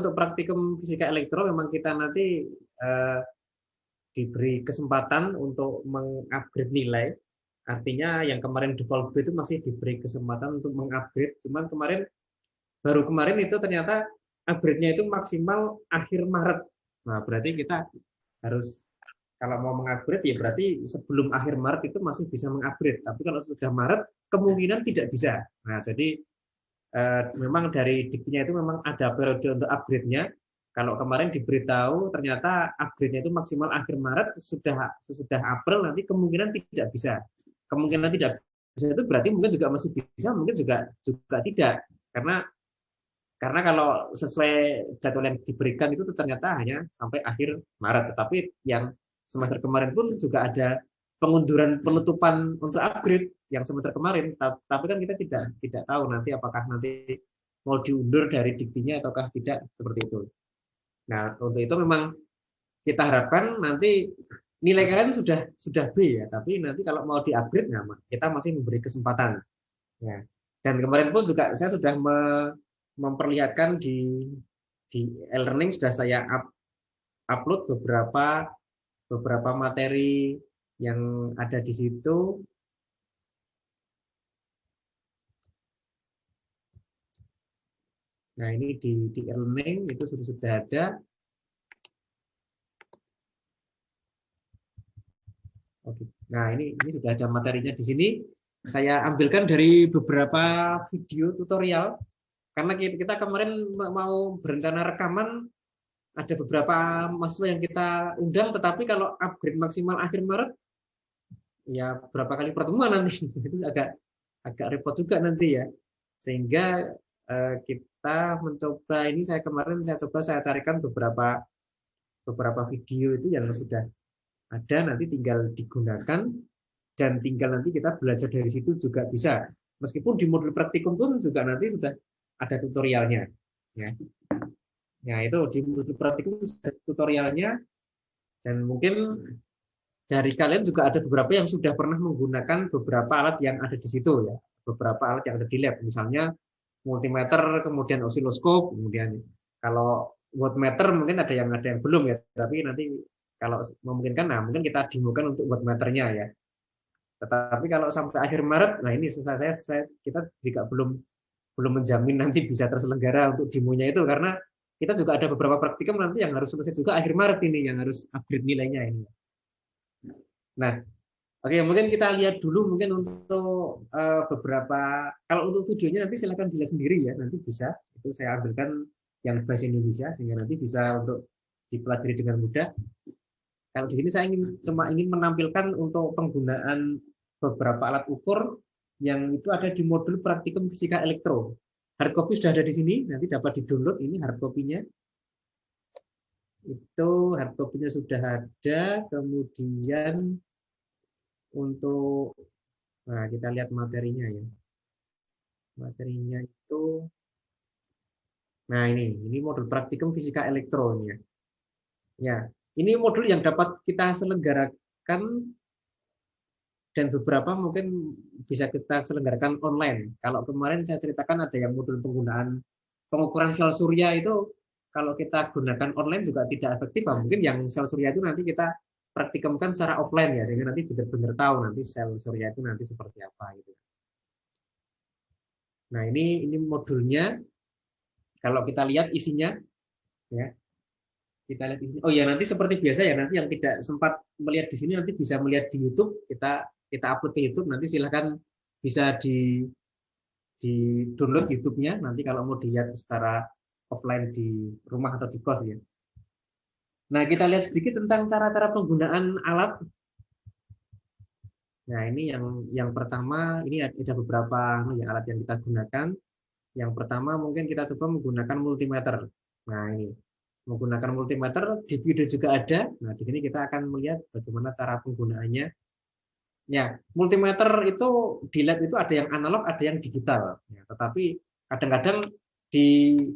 untuk praktikum fisika elektro memang kita nanti diberi kesempatan untuk mengupgrade nilai. Artinya yang kemarin default B itu masih diberi kesempatan untuk mengupgrade. Cuman baru kemarin itu ternyata upgrade-nya itu maksimal akhir Maret. Nah, berarti kita harus kalau mau mengupgrade ya berarti sebelum akhir Maret itu masih bisa mengupgrade. Tapi kalau sudah Maret kemungkinan tidak bisa. Nah, jadi memang dari diktinya itu memang ada periode untuk upgrade-nya. Kalau kemarin diberitahu ternyata upgrade-nya itu maksimal akhir Maret, sesudah April nanti kemungkinan tidak bisa. Kemungkinan tidak bisa itu berarti mungkin juga masih bisa, mungkin juga tidak. Karena kalau sesuai jadwal yang diberikan itu ternyata hanya sampai akhir Maret. Tetapi yang semester kemarin pun juga ada pengunduran penutupan untuk upgrade yang semester kemarin. Tapi kan kita tidak tahu nanti apakah nanti mau diundur dari diktinya ataukah tidak seperti itu. Nah, untuk itu memang kita harapkan nanti nilai kalian sudah B ya, tapi nanti kalau mau di-upgrade nah, kita masih memberi kesempatan. Ya. Dan kemarin pun juga saya sudah memperlihatkan di e-learning sudah saya upload beberapa materi yang ada di situ. Nah, ini di e-learning itu sudah ada. Oke. Nah, ini sudah ada materinya di sini. Saya ambilkan dari beberapa video tutorial karena kita kemarin mau berencana rekaman, ada beberapa mahasiswa yang kita undang, tetapi kalau upgrade maksimal akhir Maret, ya berapa kali pertemuan nanti, itu agak repot juga nanti ya. Sehingga kita mencoba ini, saya carikan beberapa video itu yang sudah ada, nanti tinggal digunakan dan tinggal nanti kita belajar dari situ juga bisa. Meskipun di modul praktikum pun juga nanti sudah ada tutorialnya. Ya. Ya, itu di modul praktikum sudah tutorialnya, dan mungkin dari kalian juga ada beberapa yang sudah pernah menggunakan beberapa alat yang ada di situ ya, beberapa alat yang ada di lab, misalnya multimeter, kemudian osiloskop, kemudian kalau wattmeter mungkin ada yang belum ya, tapi nanti kalau memungkinkan, nah mungkin kita demokan untuk wattmeternya ya. Tetapi kalau sampai akhir Maret, nah ini kita juga belum menjamin nanti bisa terselenggara untuk demonya itu, karena kita juga ada beberapa praktikum nanti yang harus selesai juga akhir Maret ini, yang harus upgrade nilainya ini. Nah, oke, mungkin kita lihat dulu mungkin untuk beberapa, kalau untuk videonya nanti silakan dilihat sendiri ya, nanti bisa, itu saya ambilkan yang bahasa Indonesia sehingga nanti bisa untuk dipelajari dengan mudah. Kalau di sini saya cuma ingin menampilkan untuk penggunaan beberapa alat ukur yang itu ada di modul praktikum fisika elektro. Hard copy sudah ada di sini, nanti dapat di-download, ini hard copy-nya. Itu hard copy-nya sudah ada, kemudian untuk, nah kita lihat materinya ya. Materinya itu, nah ini modul praktikum fisika elektro ya. Ya, ini modul yang dapat kita selenggarakan dan beberapa mungkin bisa kita selenggarakan online. Kalau kemarin saya ceritakan ada yang modul penggunaan pengukuran sel surya itu kalau kita gunakan online juga tidak efektif. Mungkin yang sel surya itu nanti kita praktikumkan secara offline ya, sehingga nanti benar-benar tahu nanti sel surya itu nanti seperti apa gitu. Nah, ini modulnya. Kalau kita lihat isinya ya. Kita lihat isinya. Oh ya, nanti seperti biasa ya, nanti yang tidak sempat melihat di sini nanti bisa melihat di YouTube, kita upload ke YouTube, nanti silahkan bisa di download YouTube-nya nanti kalau mau dilihat secara offline di rumah atau di kos ya. Nah, kita lihat sedikit tentang cara-cara penggunaan alat. Nah, ini yang pertama, ini ada beberapa alat yang kita gunakan. Yang pertama mungkin kita coba menggunakan multimeter. Nah, ini menggunakan multimeter di video juga ada. Nah, di sini kita akan melihat bagaimana cara penggunaannya. Ya, multimeter itu di lab itu ada yang analog, ada yang digital. Ya, tetapi kadang-kadang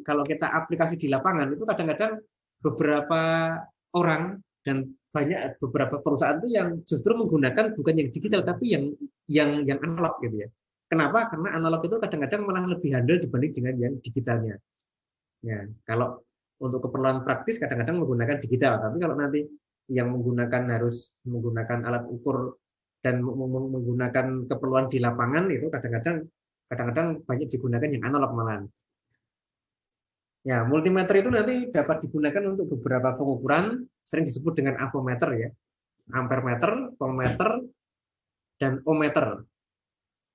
kalau kita aplikasi di lapangan itu kadang-kadang beberapa orang dan banyak beberapa perusahaan itu yang justru menggunakan bukan yang digital tapi yang analog gitu ya. Kenapa? Karena analog itu kadang-kadang malah lebih handal dibanding dengan yang digitalnya. Ya, kalau untuk keperluan praktis kadang-kadang menggunakan digital. Tapi kalau nanti yang harus menggunakan alat ukur dan menggunakan keperluan di lapangan itu kadang-kadang banyak digunakan yang analog malahan. Ya, multimeter itu nanti dapat digunakan untuk beberapa pengukuran, sering disebut dengan avometer ya, ampermeter, voltmeter, dan ohmmeter.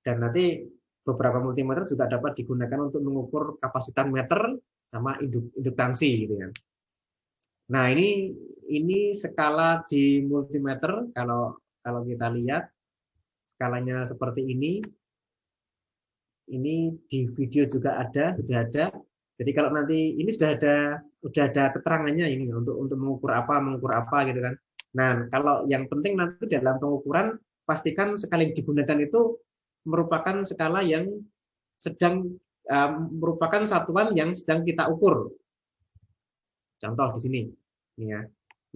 Dan nanti beberapa multimeter juga dapat digunakan untuk mengukur kapasitas meter sama induktansi gitu ya. Nah, ini skala di multimeter kalau kita lihat skalanya seperti ini. Ini di video juga sudah ada. Jadi kalau nanti ini sudah ada keterangannya ini untuk mengukur apa gitu kan. Nah, kalau yang penting nanti dalam pengukuran pastikan skala yang digunakan itu merupakan skala yang merupakan satuan yang sedang kita ukur. Contoh di sini, ini ya.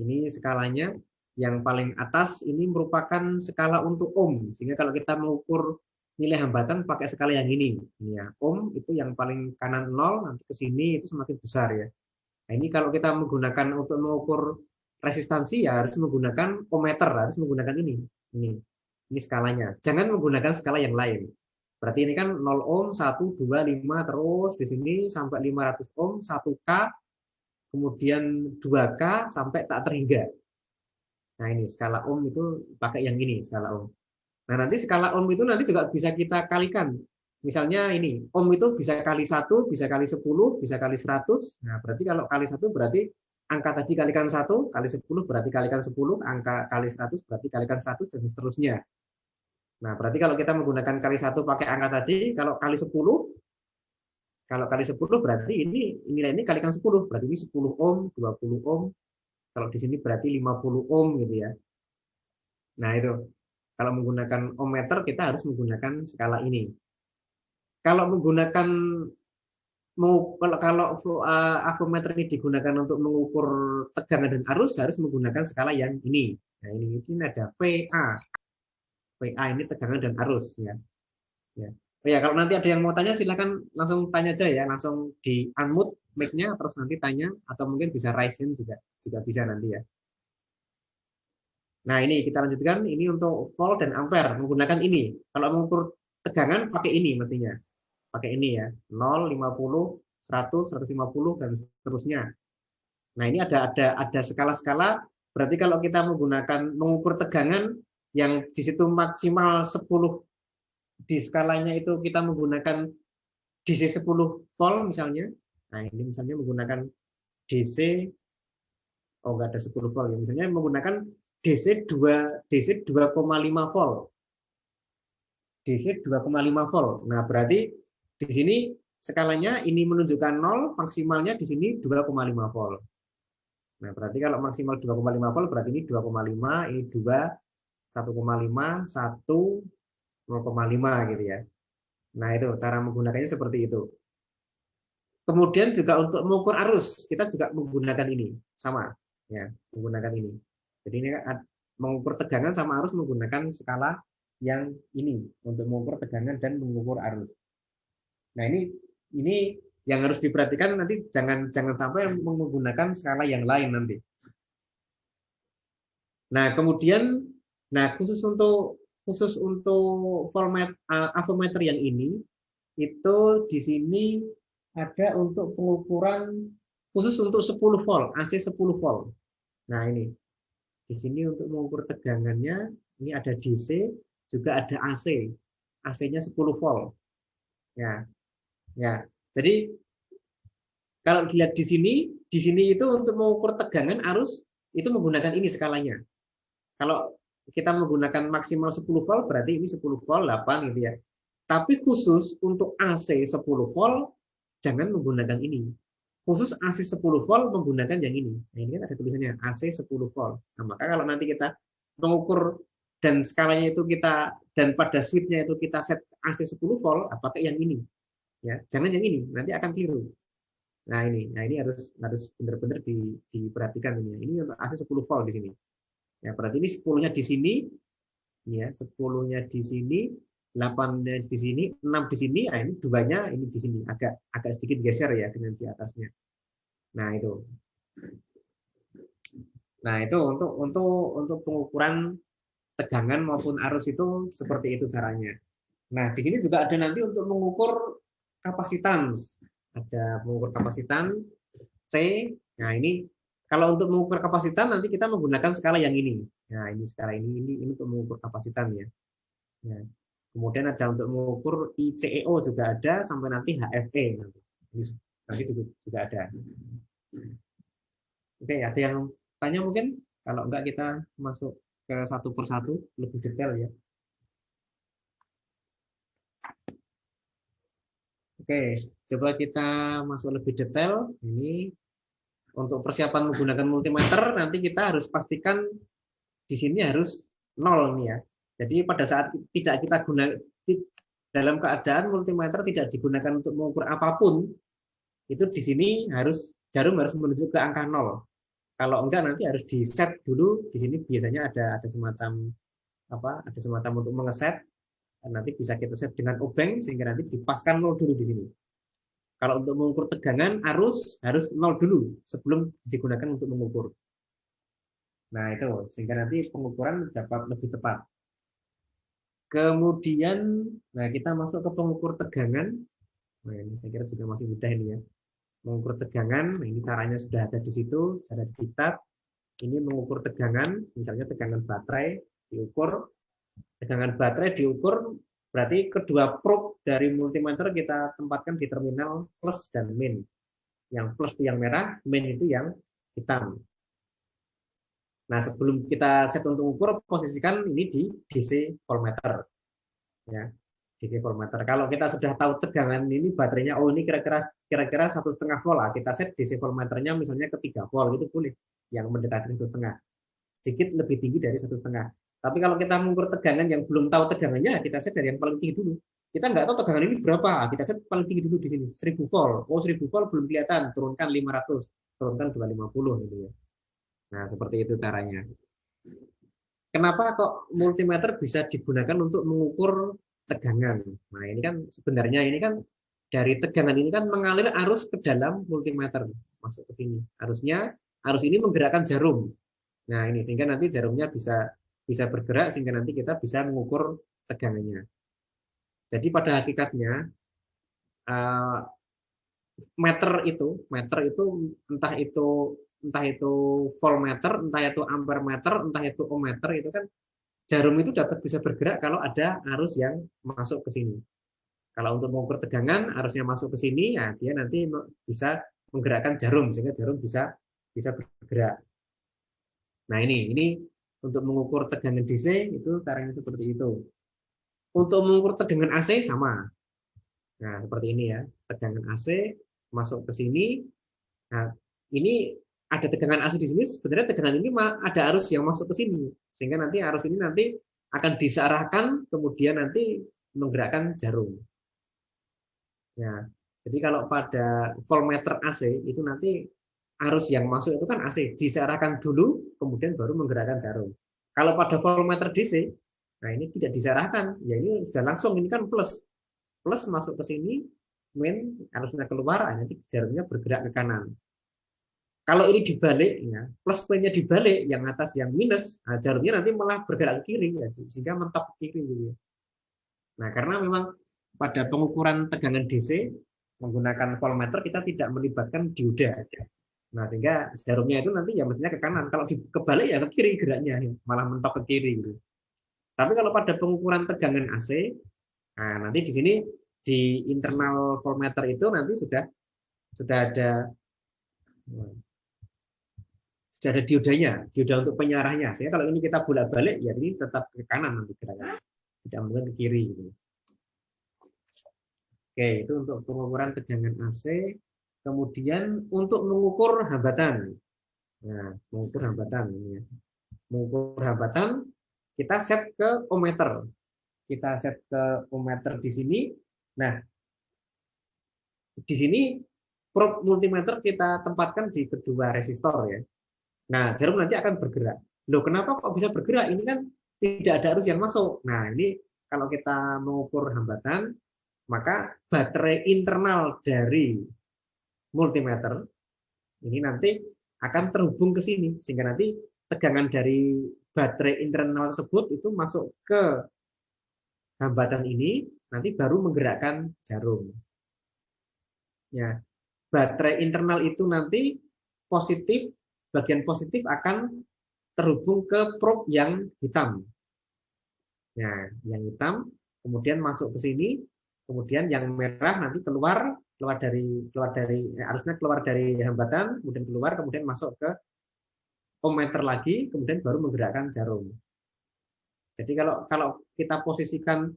Ini skalanya yang paling atas ini merupakan skala untuk ohm. Sehingga kalau kita mengukur nilai hambatan pakai skala yang ini ya. Ohm itu yang paling kanan 0, nanti ke sini itu semakin besar ya. Nah, ini kalau kita menggunakan untuk mengukur resistansi ya harus menggunakan ohmmeter, harus menggunakan ini. Ini skalanya. Jangan menggunakan skala yang lain. Berarti ini kan 0 ohm, 1, 2, 5 terus di sini sampai 500 ohm, 1K, kemudian 2K sampai tak terhingga. Nah, ini skala ohm itu pakai yang ini skala ohm. Nah, nanti skala ohm itu nanti juga bisa kita kalikan. Misalnya ini, ohm itu bisa kali 1, bisa kali 10, bisa kali 100. Nah, berarti kalau kali 1 berarti angka tadi kalikan 1, kali 10 berarti kalikan 10, angka kali 100 berarti kalikan 100, dan seterusnya. Nah, berarti kalau kita menggunakan kali 1 pakai angka tadi, kalau kali 10 berarti ini nilai ini kalikan 10, berarti ini 10 ohm, 20 ohm. Kalau di sini berarti 50 ohm gitu ya. Nah, itu. Kalau menggunakan ohmmeter kita harus menggunakan skala ini. Kalau menggunakan avometer ini digunakan untuk mengukur tegangan dan arus harus menggunakan skala yang ini. Nah, ini ada VA. VA ini tegangan dan arus ya. Ya. Oh ya, kalau nanti ada yang mau tanya silakan langsung tanya aja ya, langsung di unmute mic-nya terus nanti tanya, atau mungkin bisa raise hand juga bisa nanti ya. Nah, ini kita lanjutkan. Ini untuk volt dan ampere menggunakan ini. Kalau mengukur tegangan pakai ini mestinya. Pakai ini ya. 0, 50, 100, 150 dan seterusnya. Nah, ini ada skala-skala. Berarti kalau kita mengukur tegangan yang di situ maksimal 10, di skalanya itu kita menggunakan DC 10 volt misalnya. Nah, ini misalnya menggunakan DC, enggak ada 10 volt ya. Misalnya menggunakan DC 2,5 volt. DC 2,5 volt. Nah, berarti di sini skalanya ini menunjukkan 0, maksimalnya di sini 2,5 volt. Nah, berarti kalau maksimal 2,5 volt berarti ini 2,5, ini 2, 1,5, 1, 0,5 gitu ya. Nah, itu cara menggunakannya seperti itu. Kemudian juga untuk mengukur arus, kita juga menggunakan ini, sama ya, menggunakan ini. Jadi ini mengukur tegangan sama arus menggunakan skala yang ini untuk mengukur tegangan dan mengukur arus. Nah, ini yang harus diperhatikan nanti jangan sampai menggunakan skala yang lain nanti. Nah, kemudian khusus untuk avometer yang ini itu di sini ada untuk pengukuran khusus untuk 10 volt, AC 10 volt. Nah, ini di sini untuk mengukur tegangannya, ini ada DC, juga ada AC. AC-nya 10 volt. Ya. Ya. Jadi kalau dilihat di sini itu untuk mengukur tegangan arus itu menggunakan ini skalanya. Kalau kita menggunakan maksimal 10 volt berarti ini 10 volt 8 gitu ya. Tapi khusus untuk AC 10 volt jangan menggunakan ini. Khusus AC 10 volt menggunakan yang ini. Nah, ini kan ada tulisannya AC 10 volt. Nah, maka kalau nanti kita mengukur dan skalanya itu dan pada switch-nya itu kita set AC 10 volt, pakai yang ini. Ya, jangan yang ini, nanti akan keliru. Nah, ini harus benar-benar diperhatikan ini. Ini untuk AC 10 volt di sini. Ya, berarti ini 10-nya di sini, ya, 10-nya di sini, 8-nya di sini, 6 di sini, ini 2-nya ini di sini agak sedikit geser ya dengan di atasnya. Nah, itu. Nah, itu untuk pengukuran tegangan maupun arus itu seperti itu caranya. Nah, di sini juga ada nanti untuk mengukur kapasitan. Ada mengukur kapasitan C. Nah, ini kalau untuk mengukur kapasitan nanti kita menggunakan skala yang ini. Nah, ini skala ini untuk mengukur kapasitan ya. Nah, kemudian ada untuk mengukur ICEO juga ada sampai nanti HFE nanti. Ini nanti juga ada. Oke, ada yang tanya mungkin? Kalau enggak kita masuk ke satu persatu lebih detail ya. Oke, coba kita masuk lebih detail. Ini untuk persiapan menggunakan multimeter nanti kita harus pastikan di sini harus nol nih ya. Jadi pada saat tidak kita gunakan dalam keadaan multimeter tidak digunakan untuk mengukur apapun, itu di sini jarum harus menuju ke angka nol. Kalau enggak nanti harus di set dulu. Di sini biasanya ada semacam ada semacam untuk mengeset. Nanti bisa kita set dengan obeng sehingga nanti dipaskan nol dulu di sini. Kalau untuk mengukur tegangan arus harus nol dulu sebelum digunakan untuk mengukur. Nah, itu sehingga nanti pengukuran dapat lebih tepat. Kemudian nah kita masuk ke pengukur tegangan. Nah, ini saya kira juga masih mudah ini ya. Mengukur tegangan, nah ini caranya sudah ada di situ, sudah ada di kitab. Ini mengukur tegangan, misalnya tegangan baterai diukur. Tegangan baterai diukur berarti kedua probe dari multimeter kita tempatkan di terminal plus dan min. Yang plus itu yang merah, min itu yang hitam. Nah, sebelum kita set untuk ukur, posisikan ini di DC voltmeter. Ya, DC voltmeter. Kalau kita sudah tahu tegangan ini baterainya, oh ini kira-kira 1,5 volt lah. Kita set DC voltmeternya misalnya ke 3 volt, itu boleh. Yang mendekati 1,5. Sedikit lebih tinggi dari 1,5. Tapi kalau kita mengukur tegangan yang belum tahu tegangannya, kita set dari yang paling tinggi dulu. Kita nggak tahu tegangan ini berapa, kita set paling tinggi dulu di sini, 1000 volt. Oh 1000 volt belum kelihatan, turunkan 500, turunkan 250 gitu ya. Nah, seperti itu caranya. Kenapa kok multimeter bisa digunakan untuk mengukur tegangan? Nah, ini kan sebenarnya ini kan dari tegangan ini kan mengalir arus ke dalam multimeter masuk ke sini. Arus ini menggerakkan jarum. Nah, ini sehingga nanti jarumnya bisa bergerak sehingga nanti kita bisa mengukur tegangannya. Jadi pada hakikatnya meter itu entah itu voltmeter, entah itu ampermeter, entah itu ohmmeter, itu kan jarum itu dapat bisa bergerak kalau ada arus yang masuk ke sini. Kalau untuk mengukur tegangan, arusnya masuk ke sini, ya dia nanti bisa menggerakkan jarum sehingga jarum bisa bergerak. Nah, ini untuk mengukur tegangan DC itu caranya seperti itu. Untuk mengukur tegangan AC sama. Nah, seperti ini ya. Tegangan AC masuk ke sini. Nah, ini ada tegangan AC di sini, sebenarnya tegangan ini ada arus yang masuk ke sini. Sehingga nanti arus ini nanti akan disearahkan kemudian nanti menggerakkan jarum. Ya. Jadi kalau pada voltmeter AC itu nanti arus yang masuk itu kan AC, disearahkan dulu kemudian baru menggerakkan jarum. Kalau pada voltmeter DC, nah ini tidak disearahkan, ya ini sudah langsung, ini kan plus masuk ke sini, min arusnya keluar, nanti jarumnya bergerak ke kanan. Kalau ini dibalik, ya, plus minusnya dibalik, yang atas yang minus, nah jarumnya nanti malah bergerak ke kiri, ya, sehingga mentok ke kiri. Gitu. Nah, karena memang pada pengukuran tegangan DC menggunakan voltmeter kita tidak melibatkan dioda. Nah, sehingga jarumnya itu nanti ya mestinya ke kanan. Kalau kebalik ya ke kiri geraknya, malah mentok ke kiri. Gitu. Tapi kalau pada pengukuran tegangan AC, nah nanti di sini di internal voltmeter itu nanti sudah ada diodanya, dioda untuk penyarahnya. Sehingga kalau ini kita bolak-balik, ya ini tetap ke kanan nanti geraknya, tidak mungkin ke kiri. Gitu. Oke, itu untuk pengukuran tegangan AC. Kemudian untuk mengukur hambatan. Nah, mengukur hambatan. Mengukur hambatan, kita set ke ohmmeter. Kita set ke ohmmeter di sini. Nah, di sini probe multimeter kita tempatkan di kedua resistor ya. Nah, jarum nanti akan bergerak. Loh, kenapa kok bisa bergerak? Ini kan tidak ada arus yang masuk. Nah, ini kalau kita mengukur hambatan, maka baterai internal dari multimeter Ini nanti akan terhubung ke sini, sehingga nanti tegangan dari baterai internal tersebut itu masuk ke hambatan ini, nanti baru menggerakkan jarum. Ya, baterai internal itu nanti positif, bagian positif akan terhubung ke probe yang hitam. Nah, yang hitam kemudian masuk ke sini, kemudian yang merah nanti harusnya keluar dari hambatan, kemudian masuk ke ohmmeter lagi, kemudian baru menggerakkan jarum. Jadi kalau kalau kita posisikan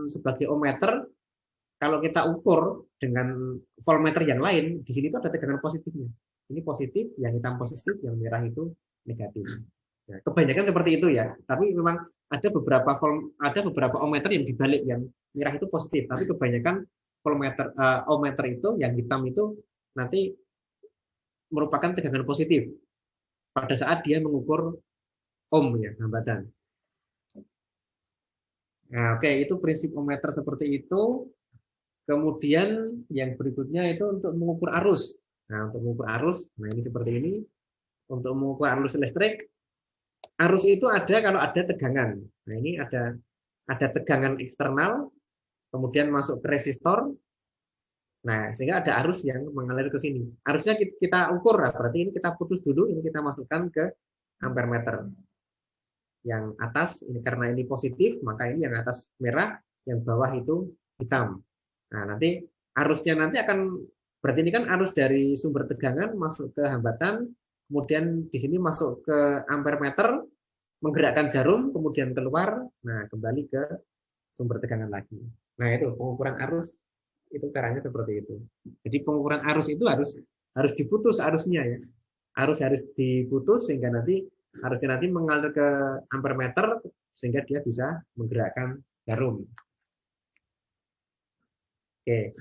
sebagai ohmmeter, kalau kita ukur dengan voltmeter yang lain, di sini itu ada tegangan positifnya. Ini positif, yang hitam positif, yang merah itu negatif. Nah, kebanyakan seperti itu ya. Tapi memang ada beberapa ohmmeter yang dibalik, yang merah itu positif. Tapi kebanyakan ohmmeter itu yang hitam itu nanti merupakan tegangan positif pada saat dia mengukur ohm ya, hambatan. Nah, oke, itu prinsip ohmmeter seperti itu. Kemudian yang berikutnya itu untuk mengukur arus. Nah, untuk mengukur arus, nah ini seperti ini. Untuk mengukur arus listrik, arus itu ada kalau ada tegangan. Nah, ini ada tegangan eksternal, kemudian masuk ke resistor. Nah, sehingga ada arus yang mengalir ke sini. Arusnya kita ukur, berarti ini kita putus dulu, ini kita masukkan ke ampere meter. Yang atas ini karena ini positif, maka ini yang atas merah, yang bawah itu hitam. Nah, nanti arusnya nanti akan, berarti ini kan arus dari sumber tegangan masuk ke hambatan, kemudian di sini masuk ke ampere meter, menggerakkan jarum, kemudian keluar, nah kembali ke sumber tegangan lagi. Nah, itu pengukuran arus, itu caranya seperti itu. Jadi pengukuran arus itu harus diputus arusnya ya. Arus harus diputus sehingga arusnya nanti mengalir ke ampere meter sehingga dia bisa menggerakkan jarum. Oke,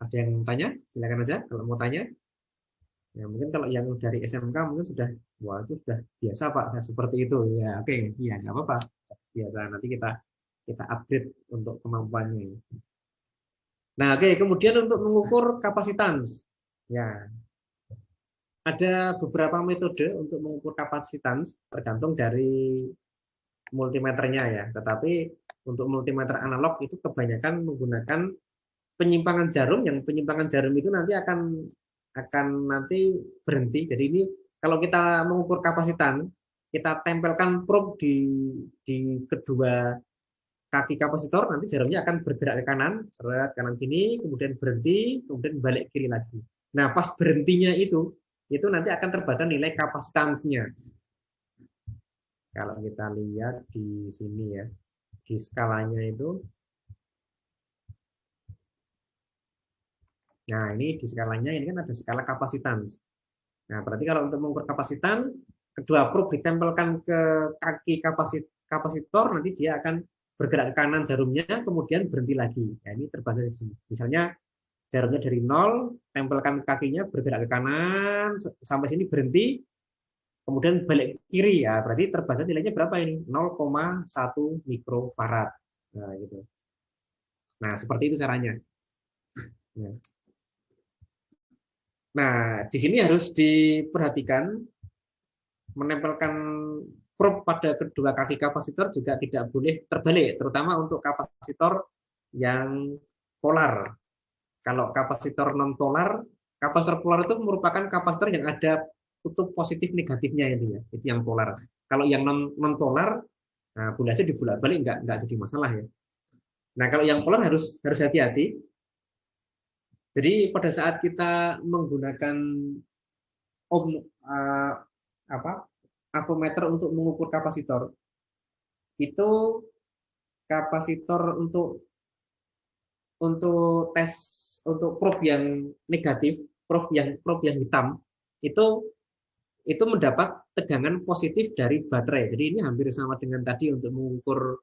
ada yang tanya? Silakan aja kalau mau tanya. Ya, mungkin kalau yang dari SMK mungkin sudah, wah itu sudah biasa Pak, seperti itu. Ya, oke, iya nggak apa-apa. Biasa nanti kita update untuk kemampuannya. Nah, oke, kemudian untuk mengukur kapasitas. Ya, ada beberapa metode untuk mengukur kapasitas tergantung dari multimeternya ya. Tetapi untuk multimeter analog itu kebanyakan menggunakan penyimpangan jarum, yang penyimpangan jarum itu nanti akan nanti berhenti. Jadi ini kalau kita mengukur kapasitas, kita tempelkan probe di kedua kaki kapasitor, nanti jarumnya akan bergerak ke kanan, seret kanan kiri, kemudian berhenti, kemudian balik kiri lagi. Nah, pas berhentinya itu nanti akan terbaca nilai kapasitasnya. Kalau kita lihat di sini ya, di skalanya itu. Nah, ini di skalanya ini kan ada skala kapasitas. Nah, berarti kalau untuk mengukur kapasitas, kedua probe ditempelkan ke kaki kapasitor, nanti dia akan bergerak ke kanan jarumnya, kemudian berhenti lagi. Nah, ini terbaca di sini. Misalnya jarumnya dari 0, tempelkan kakinya, bergerak ke kanan, sampai sini berhenti, kemudian balik ke kiri. Ya, berarti terbaca nilainya berapa ini? 0,1 mikrofarad. Nah, gitu. Nah, seperti itu caranya. Nah, di sini harus diperhatikan menempelkan probe pada kedua kaki kapasitor juga tidak boleh terbalik, terutama untuk kapasitor yang polar. Kalau kapasitor non polar, kapasitor polar itu merupakan kapasitor yang ada kutub positif negatifnya intinya, itu yang polar. Kalau yang non polar, nah voltase dibolak-balik nggak jadi masalah ya. Nah, kalau yang polar harus hati-hati. Jadi pada saat kita menggunakan avometer untuk mengukur kapasitor, itu kapasitor untuk tes untuk probe yang negatif, probe yang hitam itu mendapat tegangan positif dari baterai. Jadi ini hampir sama dengan tadi untuk mengukur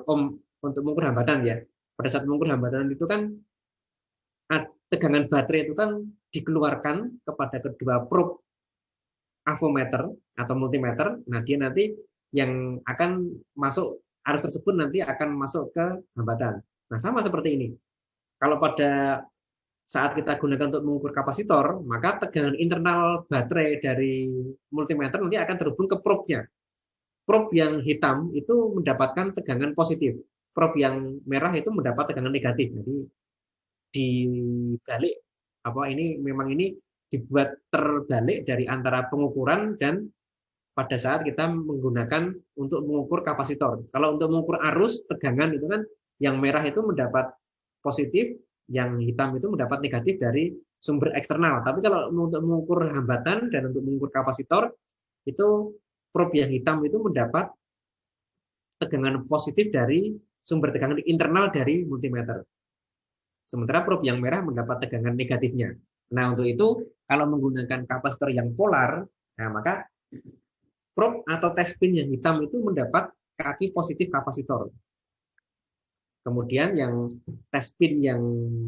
ohm, untuk mengukur hambatan ya. Pada saat mengukur hambatan itu kan tegangan baterai itu kan dikeluarkan kepada kedua probe avometer atau multimeter. Nah, dia nanti yang akan masuk, arus tersebut nanti akan masuk ke hambatan. Nah, sama seperti ini. Kalau pada saat kita gunakan untuk mengukur kapasitor, maka tegangan internal baterai dari multimeter nanti akan terhubung ke probe-nya. Probe yang hitam itu mendapatkan tegangan positif. Probe yang merah itu mendapat tegangan negatif. Jadi dibalik ini memang ini dibuat terbalik dari antara pengukuran dan pada saat kita menggunakan untuk mengukur kapasitor. Kalau untuk mengukur arus tegangan itu kan yang merah itu mendapat positif, yang hitam itu mendapat negatif dari sumber eksternal. Tapi kalau untuk mengukur hambatan dan untuk mengukur kapasitor itu probe yang hitam itu mendapat tegangan positif dari sumber tegangan internal dari multimeter. Sementara probe yang merah mendapat tegangan negatifnya. Nah, untuk itu kalau menggunakan kapasitor yang polar, nah maka probe atau test pin yang hitam itu mendapat kaki positif kapasitor. Kemudian yang test pin yang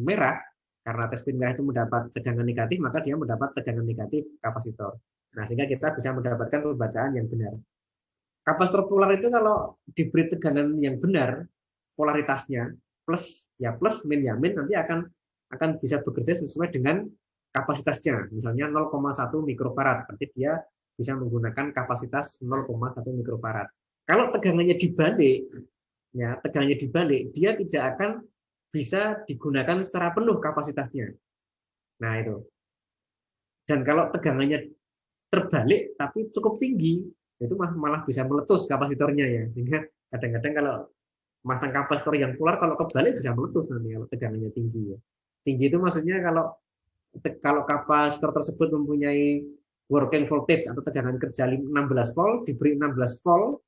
merah, karena test pin merah itu mendapat tegangan negatif, maka dia mendapat tegangan negatif kapasitor. Nah, sehingga kita bisa mendapatkan pembacaan yang benar. Kapasitor polar itu kalau diberi tegangan yang benar, polaritasnya plus ya plus min ya min nanti akan bisa bekerja sesuai dengan kapasitasnya. Misalnya 0,1 mikrofarad, berarti dia bisa menggunakan kapasitas 0,1 mikrofarad. Kalau tegangannya dibalik, ya tegangannya dibalik, dia tidak akan bisa digunakan secara penuh kapasitasnya. Nah itu. Dan kalau tegangannya terbalik tapi cukup tinggi, itu malah bisa meletus kapasitornya ya. Sehingga kadang-kadang kalau masang kapasitor yang polar kalau kebalik bisa meletus nanti kalau tegangannya tinggi ya. Tinggi itu maksudnya kalau kapasitor tersebut mempunyai working voltage atau tegangan kerja 16 volt, diberi 16 volt,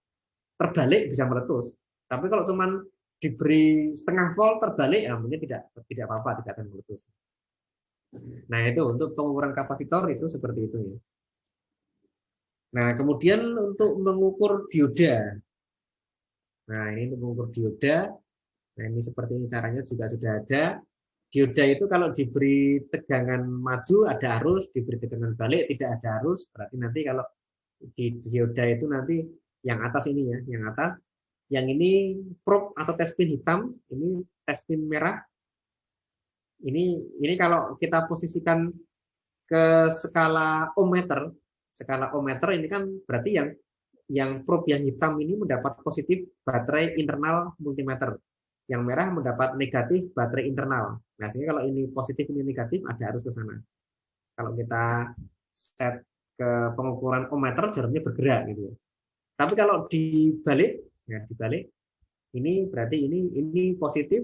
terbalik bisa meletus. Tapi kalau cuma diberi setengah volt terbalik, ya mungkin tidak apa-apa, tidak akan meletus. Nah itu untuk pengukuran kapasitor itu seperti itu ya. Nah kemudian untuk mengukur dioda, nah ini untuk mengukur dioda, nah ini seperti ini caranya juga sudah ada. Dioda itu kalau diberi tegangan maju ada arus, diberi tegangan balik tidak ada arus, berarti nanti kalau di dioda itu nanti yang atas ini ya, yang atas, yang ini probe atau test pin hitam, ini test pin merah. Ini kalau kita posisikan ke skala ohmmeter ini kan berarti yang probe yang hitam ini mendapat positif baterai internal multimeter. Yang merah mendapat negatif baterai internal. Nah, sehingga kalau ini positif, ini negatif, ada arus ke sana. Kalau kita set ke pengukuran ohmmeter, jarumnya bergerak gitu. Tapi kalau dibalik, ini berarti ini positif,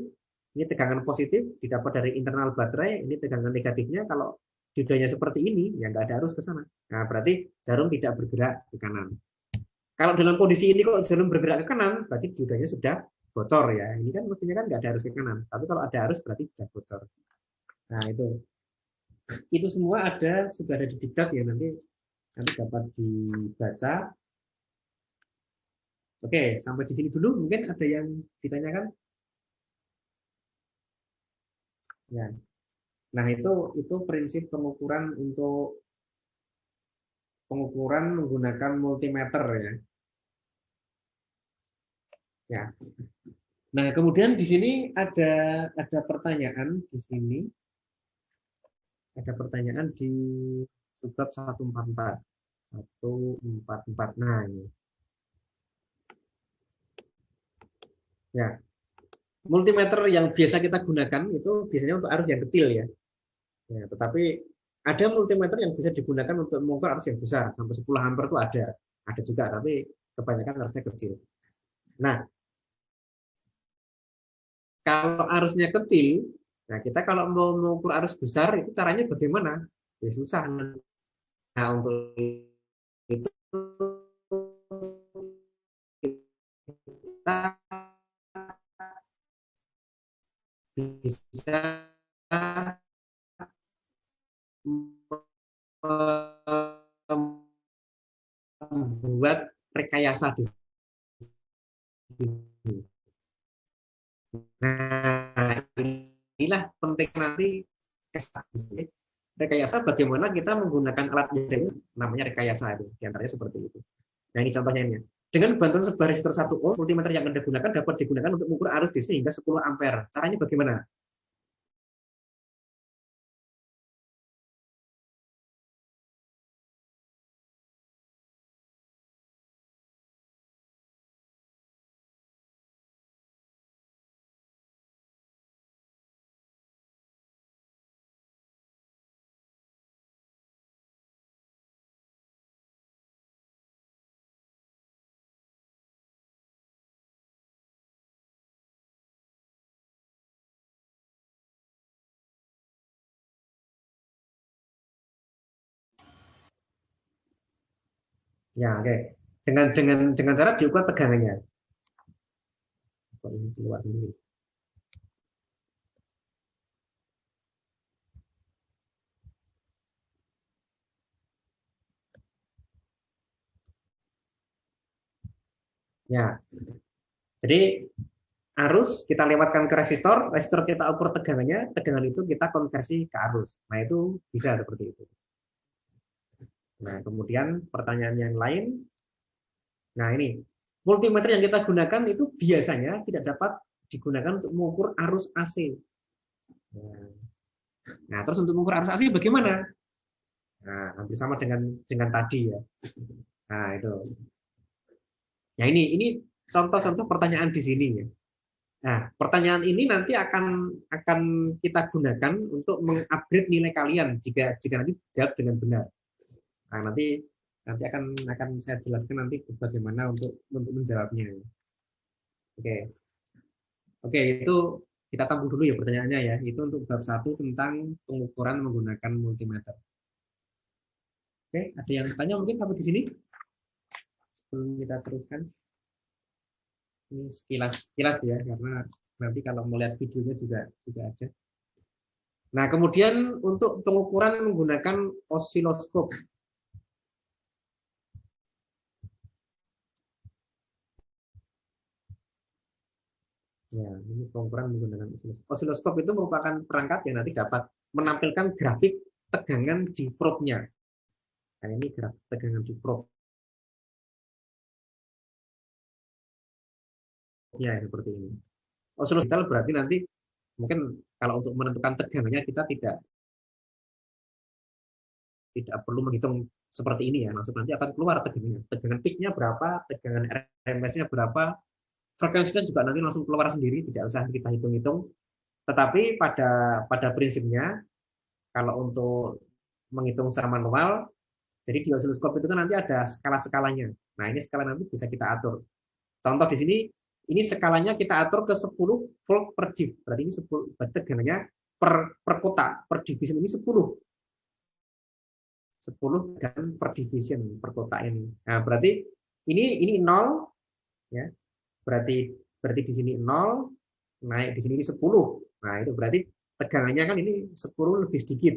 ini tegangan positif didapat dari internal baterai, ini tegangan negatifnya. Kalau diodanya seperti ini, ya nggak ada arus ke sana. Nah, berarti jarum tidak bergerak ke kanan. Kalau dalam kondisi ini kok jarum bergerak ke kanan, berarti diodanya sudah bocor ya. Ini kan mestinya kan nggak ada arus ke kanan. Tapi kalau ada arus berarti sudah bocor. Nah itu semua sudah ada di diktat ya nanti dapat dibaca. Oke, sampai di sini dulu. Mungkin ada yang ditanyakan? Ya. Nah itu prinsip pengukuran untuk pengukuran menggunakan multimeter ya. Ya. Nah, kemudian di sini ada pertanyaan di sini. Ada pertanyaan di subbab 144. 144. Nah, ini. Ya. Multimeter yang biasa kita gunakan itu biasanya untuk arus yang kecil ya. Ya, tetapi ada multimeter yang bisa digunakan untuk mengukur arus yang besar, sampai 10 ampere itu ada. Ada juga, tapi kebanyakan arusnya kecil. Nah, kalau arusnya kecil, nah kita kalau mau mengukur arus besar itu caranya bagaimana? Ya susah. Nah, untuk itu kita bisa membuat rekayasa di sini. Nah, inilah penting nanti rekayasa bagaimana kita menggunakan alat yang namanya rekayasa itu, diantaranya seperti itu. Nah ini contohnya ini. Dengan bantuan sebuah resistor 1 ohm, multimeter yang Anda gunakan dapat digunakan untuk mengukur arus DC hingga 10 ampere. Caranya bagaimana? Ya, oke. Dengan cara diukur tegangannya. Kok ini keluar sendiri. Ya, jadi arus kita lewatkan ke resistor, resistor kita ukur tegangannya, tegangan itu kita konversi ke arus. Nah, itu bisa seperti itu. Nah, kemudian pertanyaan yang lain, nah ini, multimeter yang kita gunakan itu biasanya tidak dapat digunakan untuk mengukur arus AC. Nah, terus untuk mengukur arus AC bagaimana? Nah, hampir sama dengan tadi ya. Nah, itu. Ya ini contoh-contoh pertanyaan di sini ya. Nah, pertanyaan ini nanti akan kita gunakan untuk mengupgrade nilai kalian jika nanti dijawab dengan benar. Nah, nanti akan saya jelaskan nanti bagaimana untuk menjawabnya. Oke. Oke, itu kita tampung dulu ya pertanyaannya ya. Itu untuk bab 1 tentang pengukuran menggunakan multimeter. Oke, ada yang tanya mungkin sampai di sini? Sebelum kita teruskan. Ini sekilas ya, karena nanti kalau melihat videonya juga ada. Nah, kemudian untuk pengukuran menggunakan osiloskop. Ya, ini pengukuran menggunakan osiloskop. Osiloskop itu merupakan perangkat yang nanti dapat menampilkan grafik tegangan di probe-nya. Nah, ini grafik tegangan di probe. Ya, seperti ini. Osiloskop berarti nanti mungkin kalau untuk menentukan tegangannya kita tidak perlu menghitung seperti ini ya. Langsung nanti akan keluar tegangannya. Tegangan peak-nya berapa, tegangan RMS-nya berapa, frekuensinya juga nanti langsung keluar sendiri, tidak usah kita hitung-hitung. Tetapi pada prinsipnya, kalau untuk menghitung secara manual, jadi di osiloskop itu kan nanti ada skala-skalanya. Nah, ini skala nanti bisa kita atur. Contoh di sini, ini skalanya kita atur ke 10 volt per div. Berarti ini 10, berarti tegangannya per kota, per division ini 10. 10 dan per division per kota ini. Nah, berarti ini 0 ya. Berarti di sini 0, naik di sini 10. Nah, itu berarti tegangannya kan ini 10 lebih sedikit.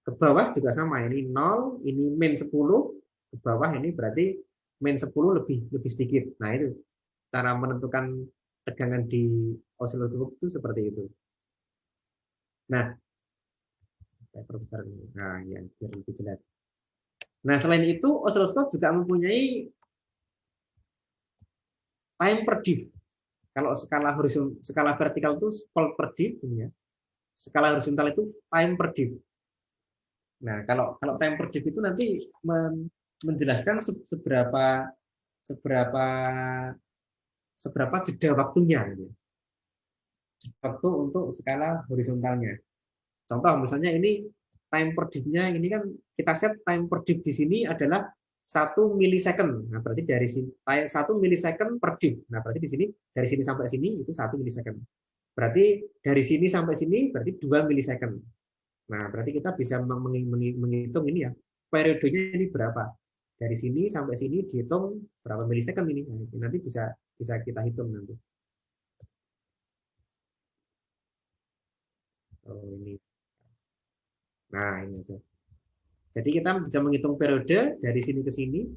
Ke bawah juga sama, ini 0, ini min 10, ke bawah ini berarti min 10 lebih sedikit. Nah, itu cara menentukan tegangan di osiloskop itu seperti itu. Nah, saya perbesar ini. Nah, ya, biar lebih jelas. Nah, selain itu osiloskop juga mempunyai time per div. Kalau skala vertikal itu volt per div, ya. Skala horizontal itu time per div. Nah, kalau time per div itu nanti menjelaskan seberapa jeda waktunya, gitu. Waktu untuk skala horizontalnya. Contoh misalnya ini time per div-nya ini kan kita set time per div di sini adalah 1 milisecond. Nah, berarti dari sini 1 milisecond per div. Nah, berarti di sini dari sini sampai sini itu 1 milisecond. Berarti dari sini sampai sini berarti 2 milisecond. Nah, berarti kita bisa menghitung ini ya, periodenya ini berapa. Dari sini sampai sini dihitung berapa milisecond ini. Nah, nanti bisa kita hitung nanti. Oh, ini. Nah, ini aja. Jadi kita bisa menghitung periode dari sini ke sini.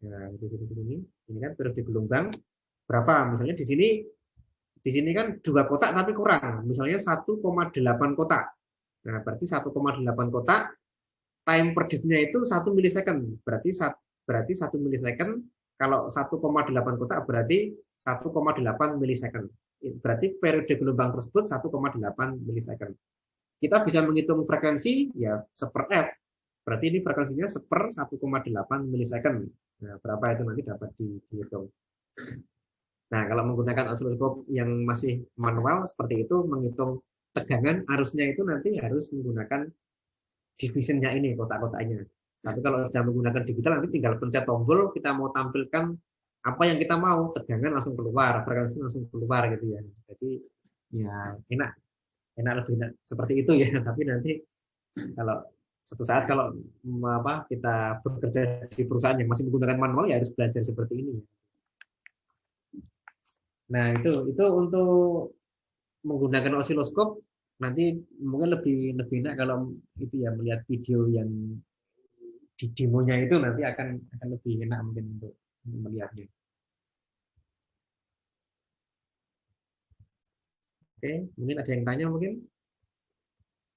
Nah, dari sini ke sini. Ini kan periode gelombang berapa? Misalnya di sini kan 2 kotak tapi kurang. Misalnya 1,8 kotak. Nah, berarti 1,8 kotak time per div-nya itu 1 milisecond. Berarti 1 milisecond kalau 1,8 kotak berarti 1,8 milisecond. Berarti periode gelombang tersebut 1,8 milisecond. Kita bisa menghitung frekuensi ya 1/f. Berarti ini frekuensinya 1/1,8 milisecond. Nah, berapa itu nanti dapat dihitung. Nah, kalau menggunakan osiloskop yang masih manual seperti itu, menghitung tegangan arusnya itu nanti harus menggunakan divisionnya ini, kotak-kotaknya. Tapi kalau sudah menggunakan digital, nanti tinggal pencet tombol, kita mau tampilkan apa yang kita mau, tegangan langsung keluar, frekuensi langsung keluar gitu ya. Jadi ya enak lebih enak seperti itu ya. Tapi nanti kalau Suatu saat kalau kita bekerja di perusahaan yang masih menggunakan manual ya harus belajar seperti ini. Nah, itu untuk menggunakan osiloskop nanti mungkin lebih lebih enak kalau itu ya melihat video yang di demonya itu nanti akan lebih enak mungkin untuk melihatnya. Oke, mungkin ada yang tanya mungkin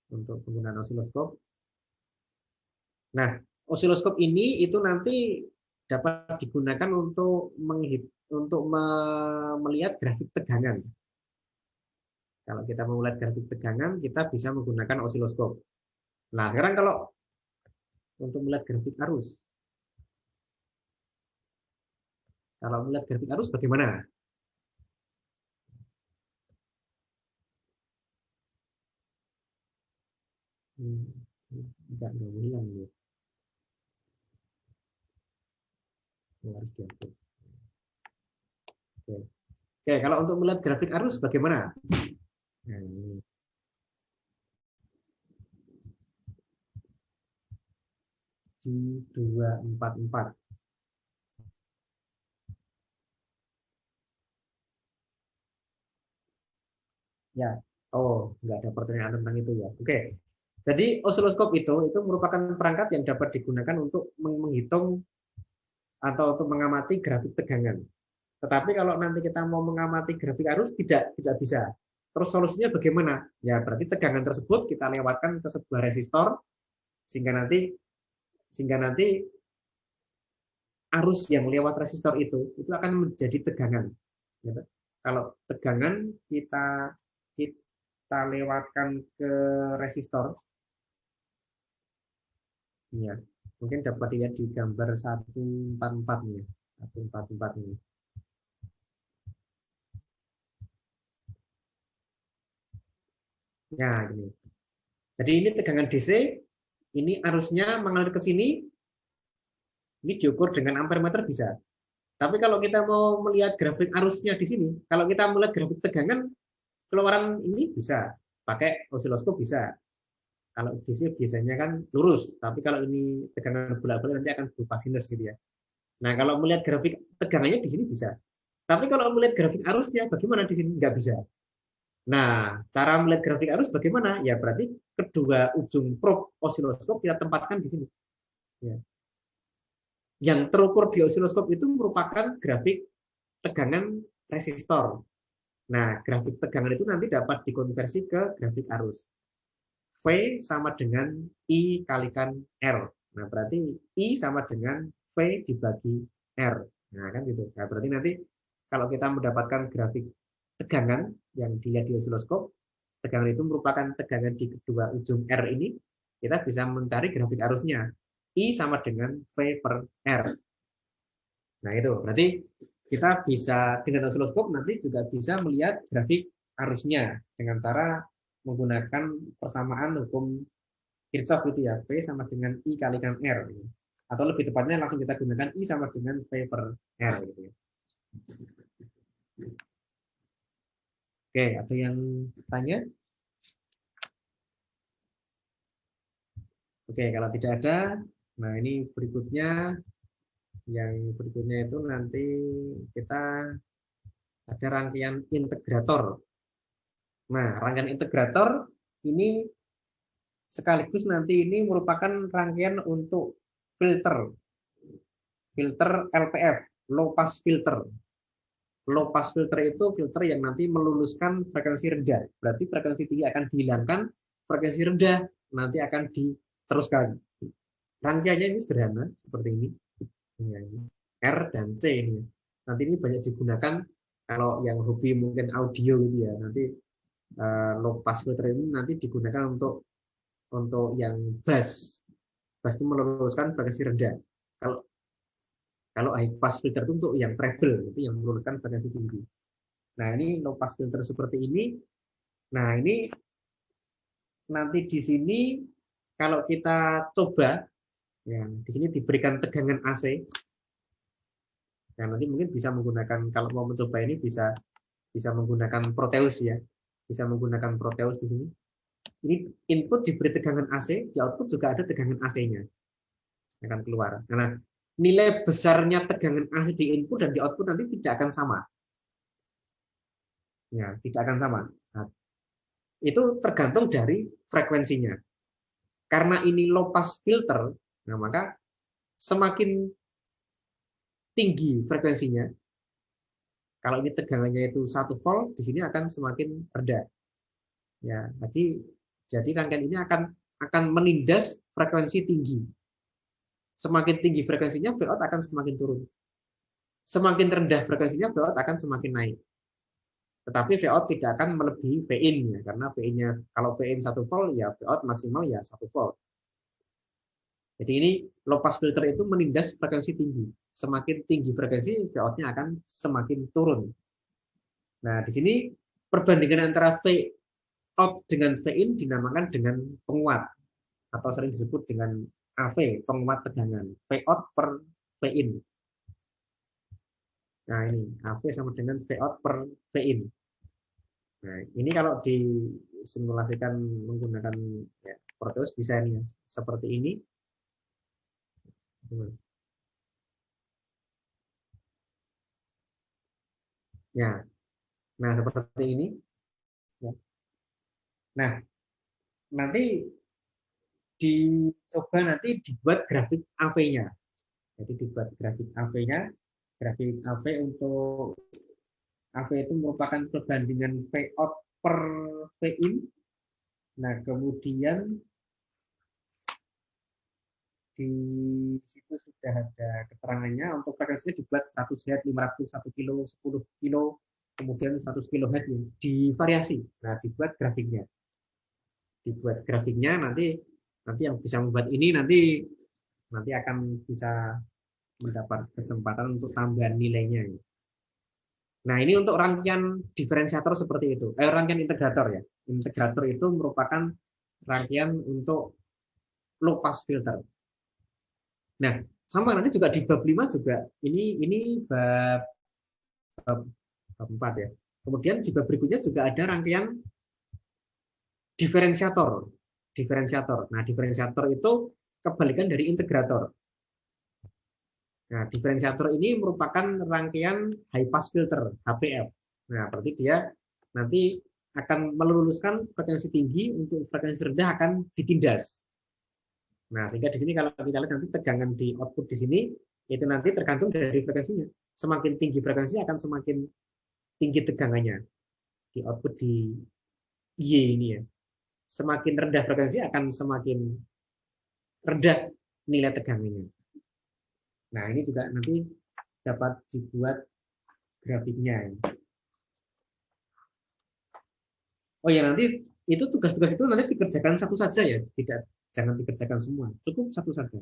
untuk penggunaan osiloskop. Nah, osiloskop ini itu nanti dapat digunakan untuk melihat grafik tegangan. Kalau kita mau melihat grafik tegangan, kita bisa menggunakan osiloskop. Nah, sekarang kalau untuk melihat grafik arus, kalau melihat grafik arus bagaimana? Hmm, enggak hilang ya. Harus dihapus. Oke. Oke, kalau untuk melihat grafik arus bagaimana? Nah, ini. Di 244. Ya. Oh, nggak ada pertanyaan tentang itu ya. Oke. Jadi osiloskop itu merupakan perangkat yang dapat digunakan untuk menghitung atau untuk mengamati grafik tegangan. Tetapi kalau nanti kita mau mengamati grafik arus tidak bisa. Terus solusinya bagaimana? Ya berarti tegangan tersebut kita lewatkan ke sebuah resistor sehingga nanti arus yang lewat resistor itu akan menjadi tegangan. Gitu. Kalau tegangan kita lewatkan ke resistor, ya mungkin dapat dilihat di gambar 144 nih, 144 ini. Ya, gini. Jadi ini tegangan DC, ini arusnya mengalir ke sini, ini diukur dengan ampere meter bisa. Tapi kalau kita mau melihat grafik arusnya di sini, kalau kita melihat grafik tegangan, keluaran ini bisa pakai osiloskop bisa. Kalau DC biasanya kan lurus, tapi kalau ini tegangan bolak-balik nanti akan berupa sinus gitu ya. Nah, kalau melihat grafik tegangannya di sini bisa. Tapi kalau melihat grafik arusnya bagaimana di sini? Nggak bisa. Nah, cara melihat grafik arus bagaimana? Ya berarti kedua ujung probe osiloskop kita tempatkan di sini. Ya. Yang terukur di osiloskop itu merupakan grafik tegangan resistor. Nah, grafik tegangan itu nanti dapat dikonversi ke grafik arus. V sama dengan I kalikan R. Nah, berarti I sama dengan V dibagi R. Nah, kan gitu. Nah, berarti nanti kalau kita mendapatkan grafik tegangan yang dilihat di osiloskop, tegangan itu merupakan tegangan di kedua ujung R ini, kita bisa mencari grafik arusnya. I sama dengan V per R. Nah, itu berarti kita bisa dengan osiloskop nanti juga bisa melihat grafik arusnya dengan cara menggunakan persamaan hukum Kirchhoff itu ya, V sama dengan I kalikan R. Atau lebih tepatnya langsung kita gunakan I sama dengan V per R. Gitu ya. Oke, ada yang tanya? Oke, kalau tidak ada, nah ini berikutnya, yang berikutnya itu nanti kita ada rangkaian integrator. Nah, rangkaian integrator ini sekaligus nanti ini merupakan rangkaian untuk filter, filter LPF, low pass filter. Low pass filter itu filter yang nanti meluluskan frekuensi rendah. Berarti frekuensi tinggi akan dihilangkan, frekuensi rendah nanti akan diteruskan. Rangkaiannya ini sederhana seperti ini. R dan C ini. Nanti ini banyak digunakan kalau yang hobi mungkin audio gitu ya. Nanti low pass filter ini nanti digunakan untuk yang bass. Bass itu meluluskan frekuensi rendah. Kalau kalau high pass filter itu untuk yang treble, itu yang meluluskan frekuensi tinggi. Nah, ini low pass filter seperti ini. Nah, ini nanti di sini kalau kita coba, ya, di sini diberikan tegangan AC. Nah, nanti mungkin bisa menggunakan, kalau mau mencoba ini bisa menggunakan Proteus ya. Bisa menggunakan Proteus di sini. Ini input diberi tegangan AC, di output juga ada tegangan AC-nya akan keluar. Nah, nilai besarnya tegangan AC di input dan di output nanti tidak akan sama. Ya, tidak akan sama. Nah, itu tergantung dari frekuensinya. Karena ini low pass filter, nah maka semakin tinggi frekuensinya, kalau ini tegangannya itu 1 volt, di sini akan semakin rendah. Ya, jadi rangkaian ini akan menindas frekuensi tinggi. Semakin tinggi frekuensinya, Vout akan semakin turun. Semakin rendah frekuensinya, Vout akan semakin naik. Tetapi Vout tidak akan melebihi Vin, ya, karena Vin-nya kalau Vin 1 volt, ya Vout maksimal ya 1 volt. Jadi ini low pass filter itu menindas frekuensi tinggi. Semakin tinggi frekuensi, Vout-nya akan semakin turun. Nah, di sini perbandingan antara Vout dengan Vin dinamakan dengan penguat, atau sering disebut dengan AV, penguat tegangan. Vout per Vin. Nah, ini AV sama dengan Vout per Vin. Nah, ini kalau disimulasikan menggunakan ya, Proteus bisa ini ya, seperti ini. Ya, nah seperti ini. Ya. Nah, nanti nanti dibuat grafik AV-nya. Jadi dibuat grafik AV-nya. Grafik AV untuk AV itu merupakan perbandingan Vout per Vin. Nah, kemudian di situ sudah ada keterangannya. Untuk frekuensinya dibuat 100 Hz, 500, 1 kilo, 10 kilo, kemudian 100 kHz ya. Divariasi. Nah, dibuat grafiknya. Nanti yang bisa membuat ini nanti akan bisa mendapat kesempatan untuk tambahan nilainya. Nah, ini untuk rangkaian diferensiator seperti itu. Rangkaian integrator ya. Integrator itu merupakan rangkaian untuk low pass filter. Nah, sama nanti juga di bab 5 juga ini bab 4 ya. Kemudian di bab berikutnya juga ada rangkaian diferensiator. Nah, diferensiator itu kebalikan dari integrator. Nah, diferensiator ini merupakan rangkaian high pass filter, HPF. Nah, berarti dia nanti akan meluluskan frekuensi tinggi, untuk frekuensi rendah akan ditindas. Nah, sehingga di sini kalau kita lihat nanti tegangan di output di sini, itu nanti tergantung dari frekuensinya. Semakin tinggi frekuensi akan semakin tinggi tegangannya di output di Y ini ya. Semakin rendah frekuensi akan semakin rendah nilai tegangannya. Nah, ini juga nanti dapat dibuat grafiknya. Oh ya, nanti itu tugas-tugas itu nanti dikerjakan satu saja ya, jangan dikerjakan semua, cukup satu saja.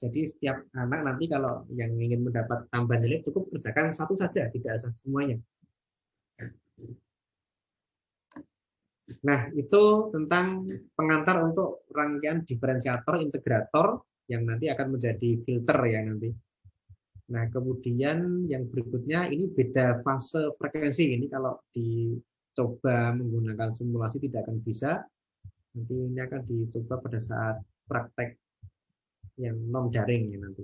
Jadi setiap anak nanti kalau yang ingin mendapat tambahan nilai cukup kerjakan satu saja, tidak usah semuanya. Nah, itu tentang pengantar untuk rangkaian diferensiator integrator yang nanti akan menjadi filter ya nanti. Nah, kemudian yang berikutnya ini beda fase frekuensi. Ini kalau dicoba menggunakan simulasi tidak akan bisa. Nanti ini akan dicoba pada saat praktek yang non daring ya nanti.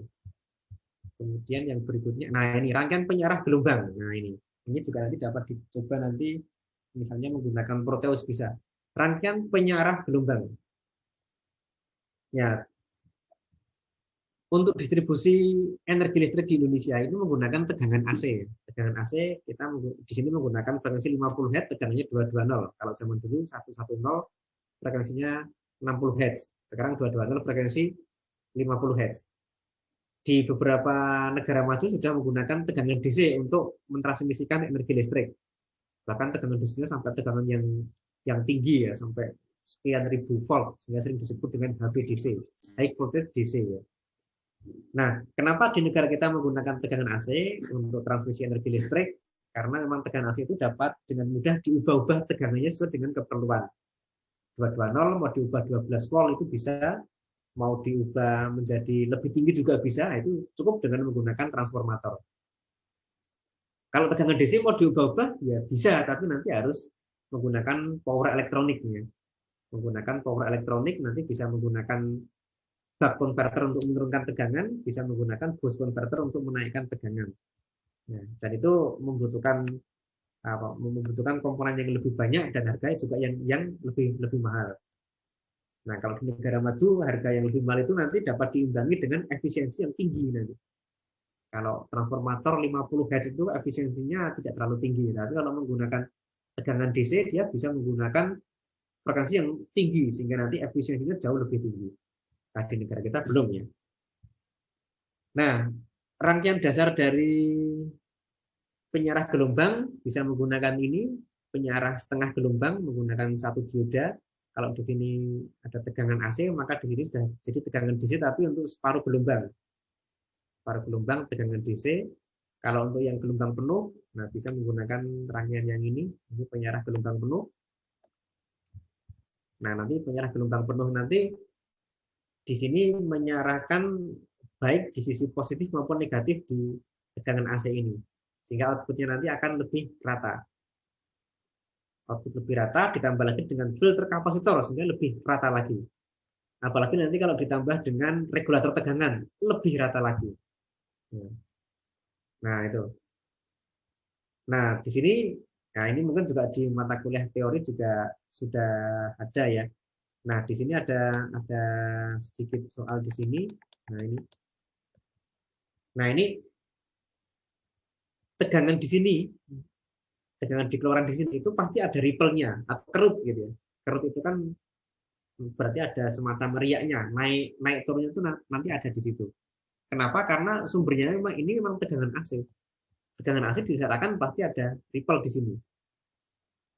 Kemudian yang berikutnya, nah ini rangkaian penyarah gelombang. Nah ini juga nanti dapat dicoba nanti misalnya menggunakan Proteus bisa. Rangkaian penyarah gelombang. Ya, untuk distribusi energi listrik di Indonesia itu menggunakan tegangan AC. Tegangan AC kita di sini menggunakan frekuensi 50 Hz, tegangannya 220. Kalau zaman dulu 110 frekuensinya 60 Hz. Sekarang 220 frekuensi 50 Hz. Di beberapa negara maju sudah menggunakan tegangan DC untuk mentransmisikan energi listrik. Bahkan tegangan DC-nya sampai tegangan yang tinggi ya, sampai sekian ribu volt, sehingga sering disebut dengan HVDC, high voltage DC ya. Nah, kenapa di negara kita menggunakan tegangan AC untuk transmisi energi listrik? Karena memang tegangan AC itu dapat dengan mudah diubah-ubah tegangannya sesuai dengan keperluan. 220 mau diubah 12 volt itu bisa, mau diubah menjadi lebih tinggi juga bisa, itu cukup dengan menggunakan transformator. Kalau tegangan DC mau diubah-ubah, ya bisa, tapi nanti harus menggunakan power elektroniknya. Menggunakan power elektronik nanti bisa menggunakan buck converter untuk menurunkan tegangan, bisa menggunakan boost converter untuk menaikkan tegangan. Nah, dan itu membutuhkan komponen yang lebih banyak dan harganya juga yang lebih lebih mahal. Nah, kalau di negara maju harga yang lebih mahal itu nanti dapat diimbangi dengan efisiensi yang tinggi nanti. Kalau transformator 50 Hz itu efisiensinya tidak terlalu tinggi, tapi kalau menggunakan tegangan DC dia bisa menggunakan frekuensi yang tinggi sehingga nanti efisiensinya jauh lebih tinggi. Nah, di negara kita belum ya. Nah, rangkaian dasar dari penyarah gelombang bisa menggunakan ini, penyarah setengah gelombang menggunakan satu dioda. Kalau di sini ada tegangan AC, maka di sini sudah jadi tegangan DC tapi untuk separuh gelombang. Separuh gelombang tegangan DC. Kalau untuk yang gelombang penuh, nah bisa menggunakan rangkaian yang ini penyarah gelombang penuh. Nah, nanti penyarah gelombang penuh nanti di sini menyarahkan baik di sisi positif maupun negatif di tegangan AC ini. Sehingga outputnya nanti akan lebih rata. Output lebih rata ditambah lagi dengan filter kapasitor sehingga lebih rata lagi. Apalagi nanti kalau ditambah dengan regulator tegangan lebih rata lagi. Nah, itu. Nah, di sini nah ini mungkin juga di mata kuliah teori juga sudah ada ya. Nah, di sini ada sedikit soal di sini. Nah, ini. Nah, ini tegangan di sini, tegangan di keluaran di sini itu pasti ada ripple-nya atau kerut gitu ya. Kerut itu kan berarti ada semacam riaknya, naik turunnya itu nanti ada di situ. Kenapa? Karena sumbernya memang tegangan AC. Tegangan AC diserahkan pasti ada ripple di sini.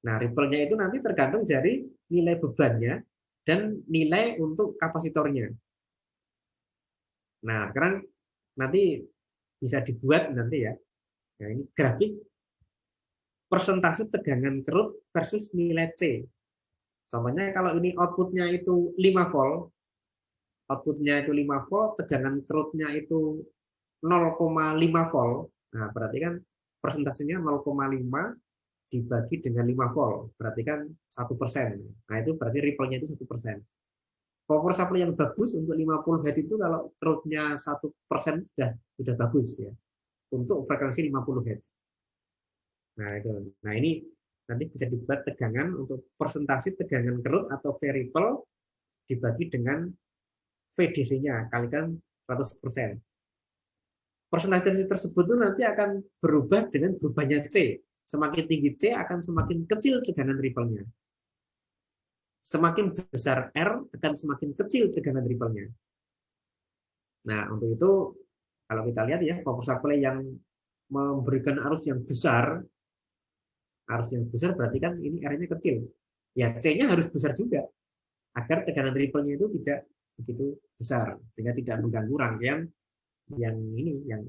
Nah, ripple-nya itu nanti tergantung dari nilai bebannya dan nilai untuk kapasitornya. Nah, sekarang nanti bisa dibuat nanti ya. Nah, ini grafik persentase tegangan kerut versus nilai C. Contohnya kalau ini outputnya itu 5 volt, outputnya itu 5 volt, tegangan kerutnya itu 0,5 volt. Nah, berarti kan persentasenya 0,5 dibagi dengan 5 volt, berarti kan 1%. Nah, itu berarti ripple-nya itu 1%. Power supply yang bagus untuk 50 Hz itu kalau kerutnya 1% sudah bagus ya. Untuk frekuensi 50 Hz. Nah, itu. Nah, ini nanti bisa dibuat tegangan untuk persentase tegangan kerut atau variable dibagi dengan VDC-nya kalikan 100%. Persentase tersebut itu nanti akan berubah dengan berubahnya C. Semakin tinggi C akan semakin kecil tegangan ripple-nya. Semakin besar R akan semakin kecil tegangan ripple-nya. Nah, untuk itu kalau kita lihat ya, power supply yang memberikan arus yang besar berarti kan ini R-nya kecil. Ya, C-nya harus besar juga agar tekanan ripple-nya itu tidak begitu besar sehingga tidak mengganggu rangkaian yang ini, yang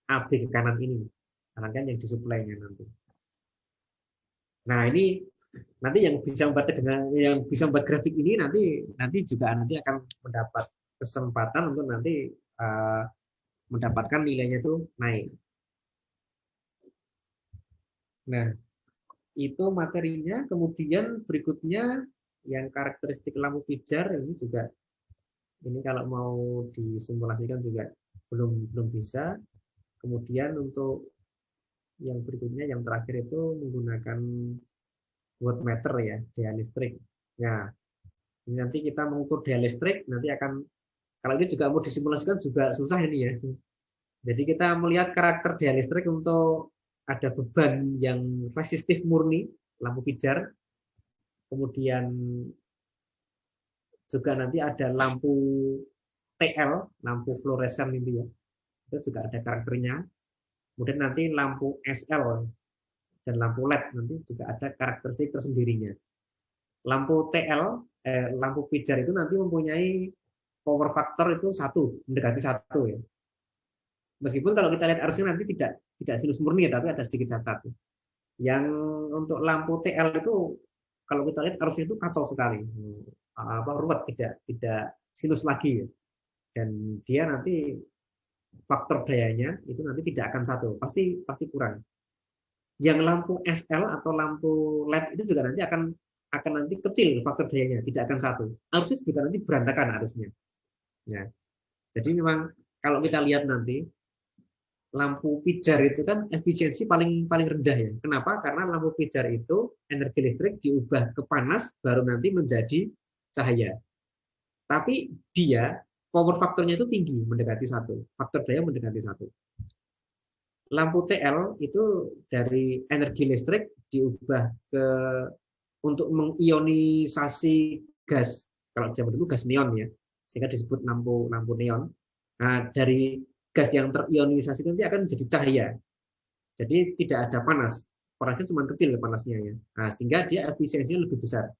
AB ke kanan ini, rangkaian yang disuplainya nanti. Nah, ini nanti yang bisa membuat grafik ini nanti juga akan mendapat kesempatan untuk nanti mendapatkan nilainya itu naik. Nah, itu materinya. Kemudian berikutnya yang karakteristik lampu pijar ini kalau mau disimulasikan juga belum bisa. Kemudian untuk yang berikutnya yang terakhir itu menggunakan wattmeter ya, daya listrik. Nah, ini nanti kita mengukur daya listrik nanti akan, kalau ini juga mau disimulasikan juga susah ini ya. Jadi kita melihat karakter daya listrik untuk ada beban yang resistif murni, lampu pijar. Kemudian juga nanti ada lampu TL, lampu fluoresen ini ya. Itu juga ada karakternya. Kemudian nanti lampu SL dan lampu LED nanti juga ada karakteristik tersendirinya. Lampu TL, lampu pijar itu nanti mempunyai power factor itu 1, mendekati 1 ya. Meskipun kalau kita lihat arusnya nanti tidak sinus murni tapi ada sedikit cacat. Yang untuk lampu TL itu kalau kita lihat arusnya itu kacau sekali. Ruwet, tidak sinus lagi ya. Dan dia nanti faktor dayanya itu nanti tidak akan 1, pasti kurang. Yang lampu SL atau lampu LED itu juga nanti akan akan nanti kecil faktor dayanya, tidak akan satu. Arusnya juga nanti berantakan arusnya. Ya. Jadi memang kalau kita lihat nanti lampu pijar itu kan efisiensi paling paling rendah ya. Kenapa? Karena lampu pijar itu energi listrik diubah ke panas baru nanti menjadi cahaya. Tapi dia power faktornya itu tinggi, mendekati satu. Faktor daya mendekati satu. Lampu TL itu dari energi listrik diubah ke untuk mengionisasi gas. Kalau zaman dulu gas neon ya, sehingga disebut lampu lampu neon. Nah, dari gas yang terionisasi nanti akan menjadi cahaya. Jadi tidak ada panas. Panasnya cuma kecil panasnya ya. Nah, sehingga dia efisiensinya lebih besar.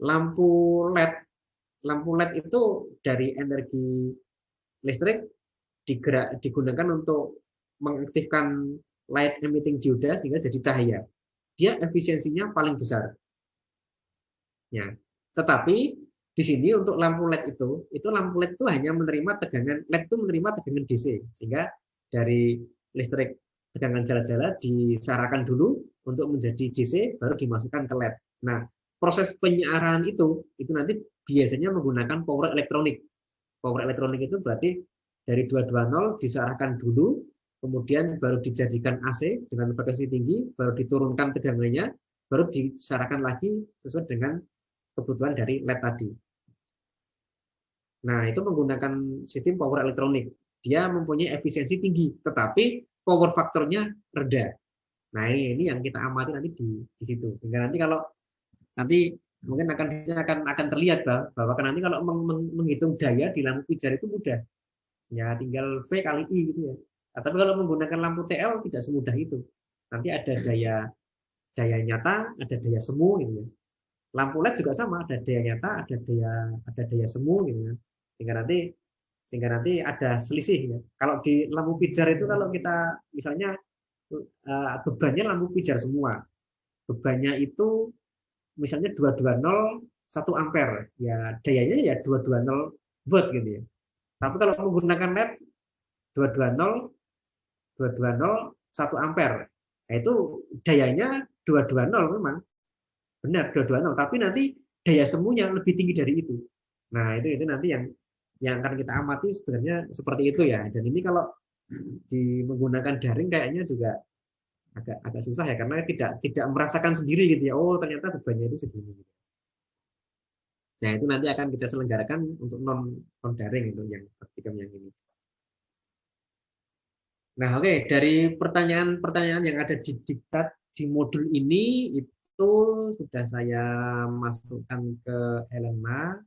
Lampu LED, lampu LED itu dari energi listrik digunakan untuk mengaktifkan light emitting dioda sehingga jadi cahaya. Dia efisiensinya paling besar. Ya. Tetapi di sini untuk lampu LED itu lampu LED itu hanya menerima tegangan LED itu menerima tegangan DC sehingga dari listrik tegangan jala-jala disarahkan dulu untuk menjadi DC baru dimasukkan ke LED. Nah, proses penyiaran itu nanti biasanya menggunakan power elektronik. Power elektronik itu berarti dari 220 disarahkan dulu, kemudian baru dijadikan AC dengan frekuensi tinggi, baru diturunkan tegangannya, baru disarahkan lagi sesuai dengan kebutuhan dari LED tadi. Nah, itu menggunakan sistem power elektronik. Dia mempunyai efisiensi tinggi, tetapi power faktornya rendah. Nah, ini yang kita amati nanti di situ. Sehingga nanti kalau nanti mungkin akan terlihat bahwa nanti kalau menghitung daya di lampu pijar itu mudah. Ya, tinggal V kali I gitu ya. Nah, tapi kalau menggunakan lampu TL tidak semudah itu. Nanti ada daya nyata, ada daya semu gitu ya. Lampu LED juga sama, ada daya nyata, ada daya semu gitu ya. Sehingga nanti ada selisih ya. Kalau di lampu pijar itu kalau kita misalnya bebannya lampu pijar semua. Bebannya itu misalnya 220 1 ampere. Ya dayanya ya 220 watt gitu ya. Tapi kalau menggunakan LED 220 1 ampere. Nah, itu dayanya 220 memang. Benar 220, tapi nanti daya semuanya lebih tinggi dari itu. Nah, itu nanti yang akan kita amati sebenarnya seperti itu ya. Dan ini kalau menggunakan daring kayaknya juga agak susah ya karena tidak merasakan sendiri gitu ya. Oh, ternyata bebannya itu segini. Nah, itu nanti akan kita selenggarakan untuk non daring itu yang praktikum yang ini. Nah, oke, dari pertanyaan-pertanyaan yang ada di diktat di modul ini itu sudah saya masukkan ke Elena.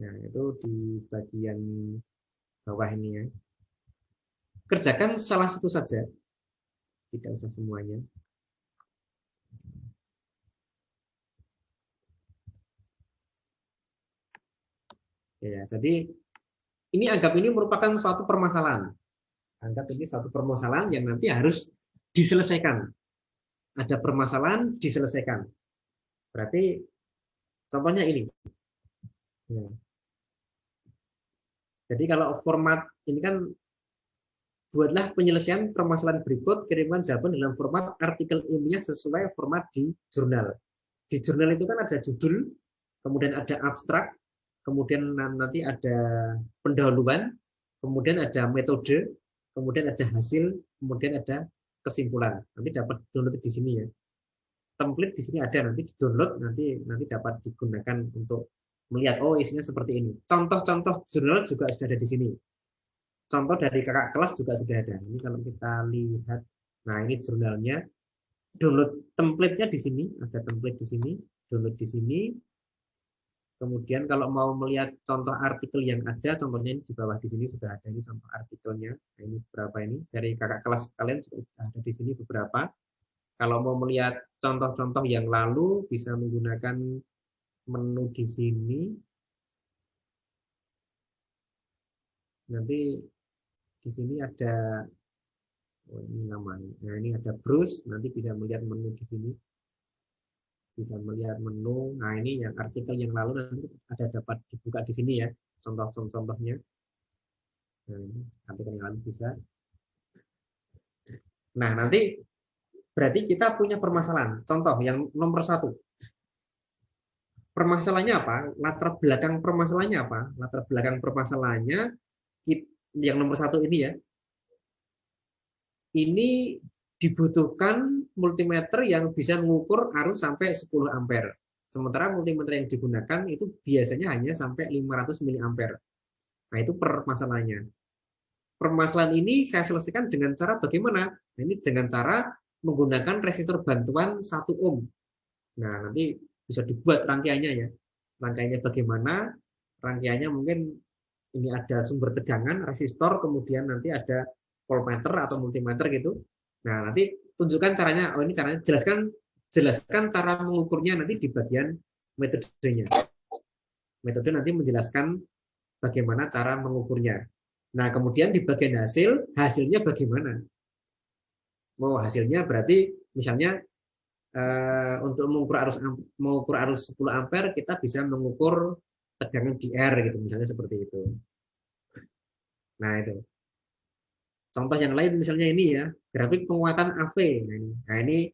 Nah, itu di bagian bawah ini ya. Kerjakan salah satu saja, tidak usah semuanya. Ya, jadi ini anggap ini merupakan suatu permasalahan. Anggap ini suatu permasalahan yang nanti harus diselesaikan. Ada permasalahan diselesaikan. Berarti contohnya ini. Ya. Jadi kalau format ini kan buatlah penyelesaian permasalahan berikut, kirimkan jawaban dalam format artikel ilmiah sesuai format di jurnal. Di jurnal itu kan ada judul, kemudian ada abstrak, kemudian nanti ada pendahuluan, kemudian ada metode, kemudian ada hasil, kemudian ada kesimpulan. Nanti dapat download di sini ya. Template di sini ada, nanti di-download, nanti dapat digunakan untuk melihat oh isinya seperti ini. Contoh-contoh jurnal juga sudah ada di sini. Contoh dari kakak kelas juga sudah ada. Ini kalau kita lihat, nah ini jurnalnya. Download template-nya di sini, ada template di sini, download di sini. Kemudian kalau mau melihat contoh artikel yang ada, contohnya ini di bawah di sini sudah ada ini contoh artikelnya. Nah, ini berapa ini dari kakak kelas kalian sudah ada di sini beberapa. Kalau mau melihat contoh-contoh yang lalu bisa menggunakan menu di sini. Nanti di sini ada ini namanya. Nah, ini ada browse, nanti bisa melihat menu di sini. Bisa melihat menu. Nah, ini yang artikel yang lalu nanti ada dapat dibuka di sini ya. Contoh-contohnya. Nah, ini artikel yang lalu bisa. Nah, nanti berarti kita punya permasalahan. Contoh yang nomor 1. Permasalahannya apa? Latar belakang permasalahannya apa? Latar belakang permasalahannya yang nomor 1 ini ya. Ini dibutuhkan multimeter yang bisa mengukur arus sampai 10 ampere. Sementara multimeter yang digunakan itu biasanya hanya sampai 500 miliampere. Nah, itu permasalahannya. Permasalahan ini saya selesaikan dengan cara bagaimana? Nah, ini dengan cara menggunakan resistor bantuan 1 ohm. Nah, nanti bisa dibuat rangkaiannya ya. Rangkaiannya bagaimana? Rangkaiannya mungkin ini ada sumber tegangan, resistor, kemudian nanti ada voltmeter atau multimeter gitu. Nah, nanti tunjukkan caranya. Oh, ini caranya. Jelaskan cara mengukurnya nanti di bagian metodenya. Metode nanti menjelaskan bagaimana cara mengukurnya. Nah, kemudian di bagian hasilnya bagaimana? Oh, hasilnya berarti misalnya untuk mengukur arus 10 ampere kita bisa mengukur tegangan di R gitu misalnya seperti itu. Nah, itu. Contoh yang lain misalnya ini ya, grafik penguatan AV. Nah, ini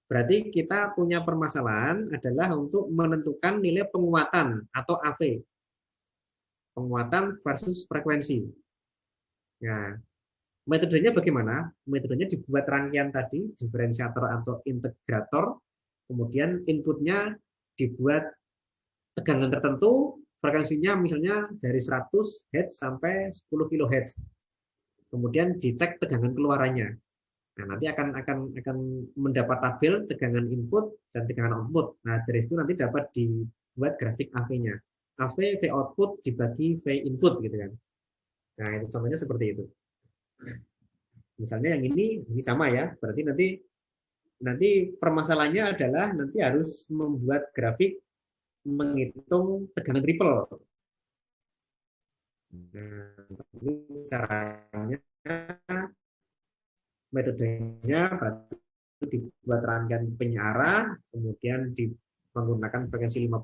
berarti kita punya permasalahan adalah untuk menentukan nilai penguatan atau AV. Penguatan versus frekuensi. Nah, metodenya bagaimana? Metodenya dibuat rangkaian tadi, diferensiator atau integrator, kemudian inputnya dibuat tegangan tertentu, frekuensinya misalnya dari 100 Hz sampai 10 kHz. Kemudian dicek tegangan keluarannya. Nah, nanti akan mendapat tabel tegangan input dan tegangan output. Nah, dari situ nanti dapat dibuat grafik AV-nya. AV, V output dibagi V input gitu kan. Nah, itu contohnya seperti itu. Misalnya yang ini sama ya. Berarti nanti permasalahannya adalah nanti harus membuat grafik menghitung tegangan ripple. Nah, ini caranya, metodenya dibuat rangkaian penyiaran, kemudian menggunakan frekuensi 5,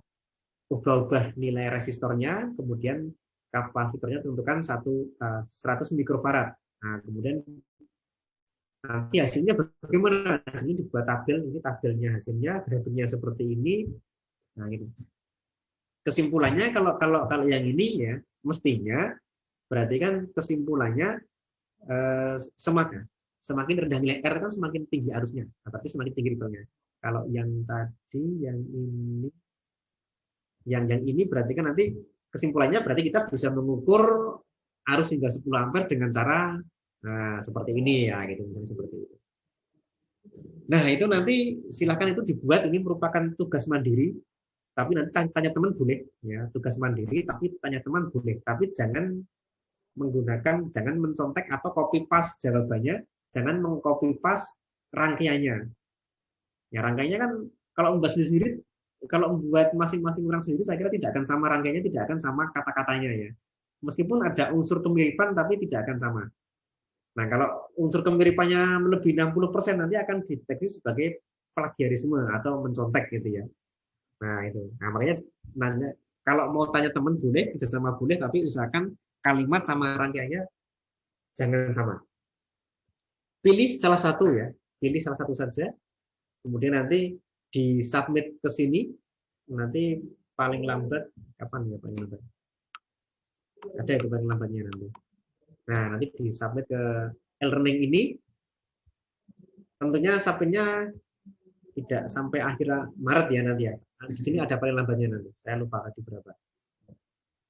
ubah nilai resistornya, kemudian kapasitornya tentukan 100 mikrofarad. Nah, kemudian nanti hasilnya bagaimana? Hasilnya dibuat tabel, ini tabelnya hasilnya, grafiknya seperti ini. Nah, ini. Kesimpulannya kalau yang ini ya, mestinya berarti kan kesimpulannya semakin rendah nilai R kan semakin tinggi arusnya, berarti semakin tinggi ripple-nya. Kalau yang tadi yang ini berarti kan nanti kesimpulannya berarti kita bisa mengukur arus hingga 10 ampere dengan cara seperti ini ya gitu, misalnya seperti itu. Nah, itu nanti silakan itu dibuat, ini merupakan tugas mandiri. Tapi nanti tanya teman boleh ya, tugas mandiri, tapi tanya teman boleh, tapi jangan mencontek atau copy paste jawabannya, jangan mengcopy paste rangkaiannya. Ya, rangkaiannya kan kalau membuat sendiri, kalau membuat masing-masing orang sendiri saya kira tidak akan sama rangkaiannya, tidak akan sama kata-katanya ya. Meskipun ada unsur kemiripan tapi tidak akan sama. Nah, kalau unsur kemiripannya melebihi 60% nanti akan dideteksi sebagai plagiarisme atau mencontek gitu ya. Nah, itu. Nah, makanya nanya, kalau mau tanya teman boleh, kerjasama boleh, tapi usahakan kalimat sama rangkaiannya jangan sama. Pilih salah satu ya, pilih salah satu saja. Kemudian nanti disubmit ke sini. Nanti paling lambat kapan ya paling lambat? Ada itu paling lambatnya nanti. Nah, nanti disubmit ke e-learning ini. Tentunya submitnya tidak sampai akhir Maret ya nanti ya. Di sini ada paling lambatnya nanti. Saya lupa di berapa.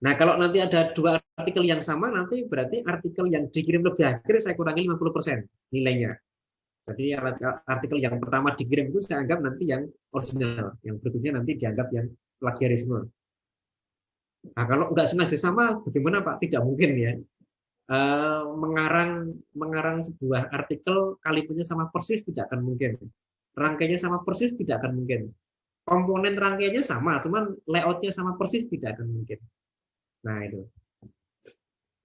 Nah, kalau nanti ada 2 artikel yang sama, nanti berarti artikel yang dikirim lebih akhir saya kurangi 50% nilainya. Jadi artikel yang pertama dikirim itu saya anggap nanti yang original, yang berikutnya nanti dianggap yang plagiarisme. Nah, kalau nggak sengaja sama, bagaimana Pak? Tidak mungkin ya. Mengarang sebuah artikel kalimatnya sama persis tidak akan mungkin. Rangkaiannya sama persis tidak akan mungkin. Komponen rangkaiannya sama, cuman layoutnya sama persis tidak akan mungkin. Nah, itu.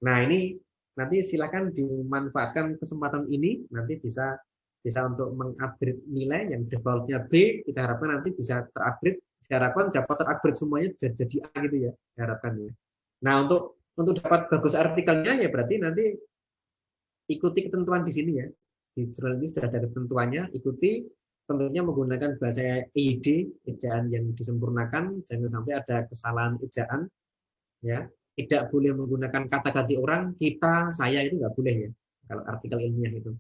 Nah, ini nanti silakan dimanfaatkan kesempatan ini, nanti bisa untuk mengupgrade nilai yang defaultnya B, kita harapkan nanti bisa terupgrade, saya harapkan dapat terupgrade semuanya jadi A gitu ya, saya harapkan ya. Nah, untuk dapat bagus artikelnya ya berarti nanti ikuti ketentuan di sini ya. Di jurnal ini sudah ada ketentuannya, ikuti. Tentunya menggunakan bahasa EYD, ejaan yang disempurnakan, jangan sampai ada kesalahan ejaan, ya. Tidak boleh menggunakan kata ganti orang, kita, saya, itu nggak boleh ya, kalau artikel ilmiah itu.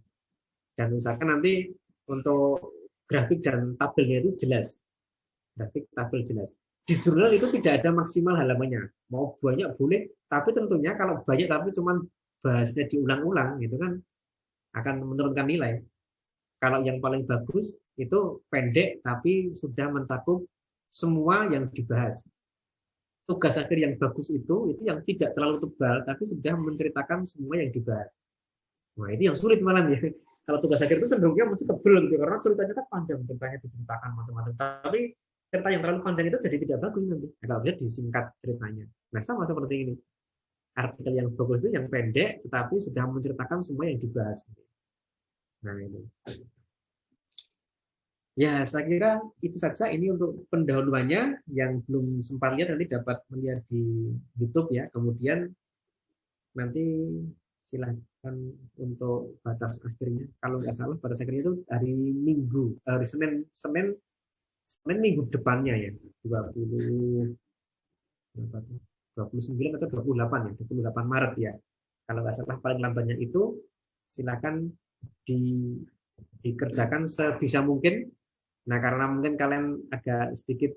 Dan usahakan nanti untuk grafik dan tabelnya itu jelas, grafik tabel jelas. Di jurnal itu tidak ada maksimal halamannya, mau banyak boleh, tapi tentunya kalau banyak tapi cuma bahasnya diulang-ulang, gitu kan akan menurunkan nilai. Kalau yang paling bagus itu pendek tapi sudah mencakup semua yang dibahas. Tugas akhir yang bagus itu yang tidak terlalu tebal tapi sudah menceritakan semua yang dibahas. Nah, itu yang sulit malah ya. Kalau tugas akhir itu cenderungnya mesti tebal gitu karena ceritanya kan panjang, ceritanya diceritakan macam-macam. Tapi cerita yang terlalu panjang itu jadi tidak bagus nanti. Kalau bisa disingkat ceritanya. Nah, sama seperti ini. Artikel yang bagus itu yang pendek tetapi sudah menceritakan semua yang dibahas. Nah, ini. Ya, saya kira itu saja ini untuk pendahuluannya. Yang belum sempat lihat nanti dapat melihat di YouTube ya. Kemudian nanti silahkan untuk batas akhirnya. Kalau nggak salah batas akhirnya itu hari Minggu, hari Senin minggu depannya ya. 29 atau 28 ya, 28 Maret ya. Kalau nggak salah paling lambatnya itu silakan dikerjakan sebisa mungkin. Nah, karena mungkin kalian agak sedikit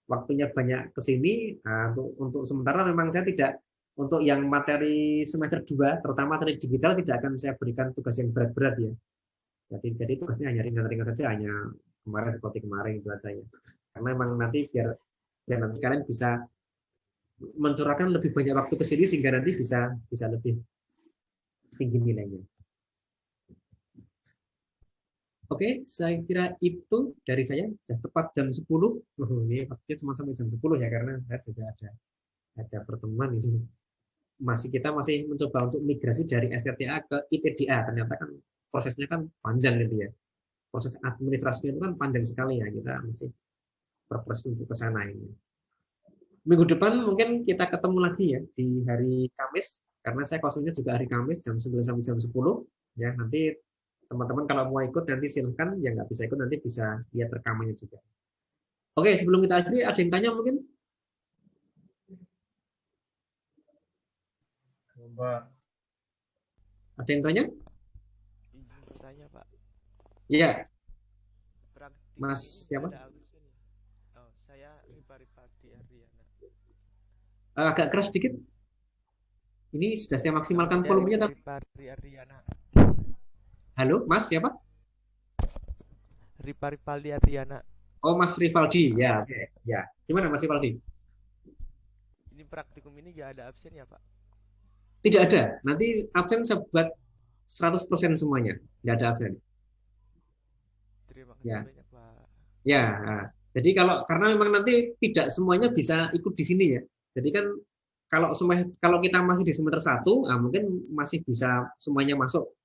waktunya banyak ke sini, nah, untuk sementara memang saya tidak, untuk yang materi semester 2, terutama materi digital tidak akan saya berikan tugas yang berat-berat ya. Jadi tugasnya hanya ringan-ringan saja, hanya kemarin seperti kemarin itu aja ya. Karena memang nanti biar nanti kalian bisa mencurahkan lebih banyak waktu ke sini sehingga nanti bisa lebih tinggi nilainya. Oke, saya kira itu dari saya. Sudah tepat jam 10. Ini waktunya cuma sampai jam 10 ya, karena saya juga ada pertemuan ini. Kita masih mencoba untuk migrasi dari STTA ke ITDA. Ternyata kan prosesnya kan panjang gitu ya. Proses administrasinya itu kan panjang sekali ya. Kita masih berproses untuk ke sana ini. Minggu depan mungkin kita ketemu lagi ya di hari Kamis, karena saya kosongnya juga hari Kamis jam 9 sampai jam 10. Ya, nanti teman-teman kalau mau ikut nanti silahkan, yang nggak bisa ikut nanti bisa lihat rekamannya juga. Oke, sebelum kita akhiri, ada yang tanya mungkin? Coba. Ada yang tanya? Izin bertanya, Pak. Iya. Praktik Mas siapa? Oh, saya Riparipadi Ariana. Agak keras sedikit. Ini sudah saya maksimalkan volumenya. Riparipadi Ariana. Halo, Mas siapa? Riparipadi Ariana. Oh, Mas Rivaldi. Ya, oke. Ya. Gimana Mas Rivaldi? Ini praktikum ini nggak ada absen ya, Pak? Tidak ada. Nanti absen saya buat 100% semuanya. Nggak ada absen. Terima kasih Ya. banyak, Pak. Ya. Nah. Jadi karena memang nanti tidak semuanya bisa ikut di sini ya. Jadi kan kalau kita masih di semester 1, nah mungkin masih bisa semuanya masuk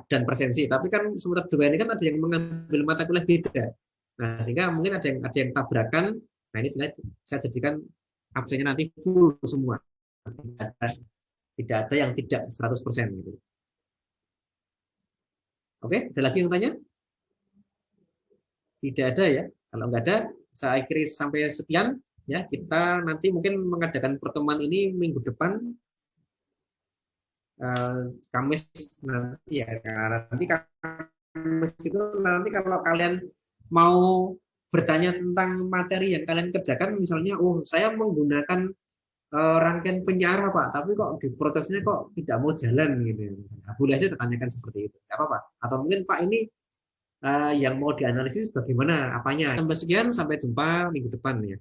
dan presensi. Tapi kan semester 2 ini kan ada yang mengambil mata kuliah beda. Nah, sehingga mungkin ada yang tabrakan. Nah, ini saya jadikan absennya nanti full semua. Tidak ada yang tidak 100% gitu. Oke, ada lagi yang tanya? Tidak ada ya. Kalau nggak ada, saya akhiri sampai sekian ya. Kita nanti mungkin mengadakan pertemuan ini minggu depan. Kamis nanti ya, nanti Kamis itu nanti kalau kalian mau bertanya tentang materi yang kalian kerjakan, misalnya saya menggunakan rangkaian penyiar Pak, tapi kok di protesnya kok tidak mau jalan gitu, nah, boleh aja ditanyakan seperti itu, nggak apa-apa. Atau mungkin Pak ini yang mau dianalisis bagaimana apanya. Sampai sekian, sampai jumpa minggu depan ya.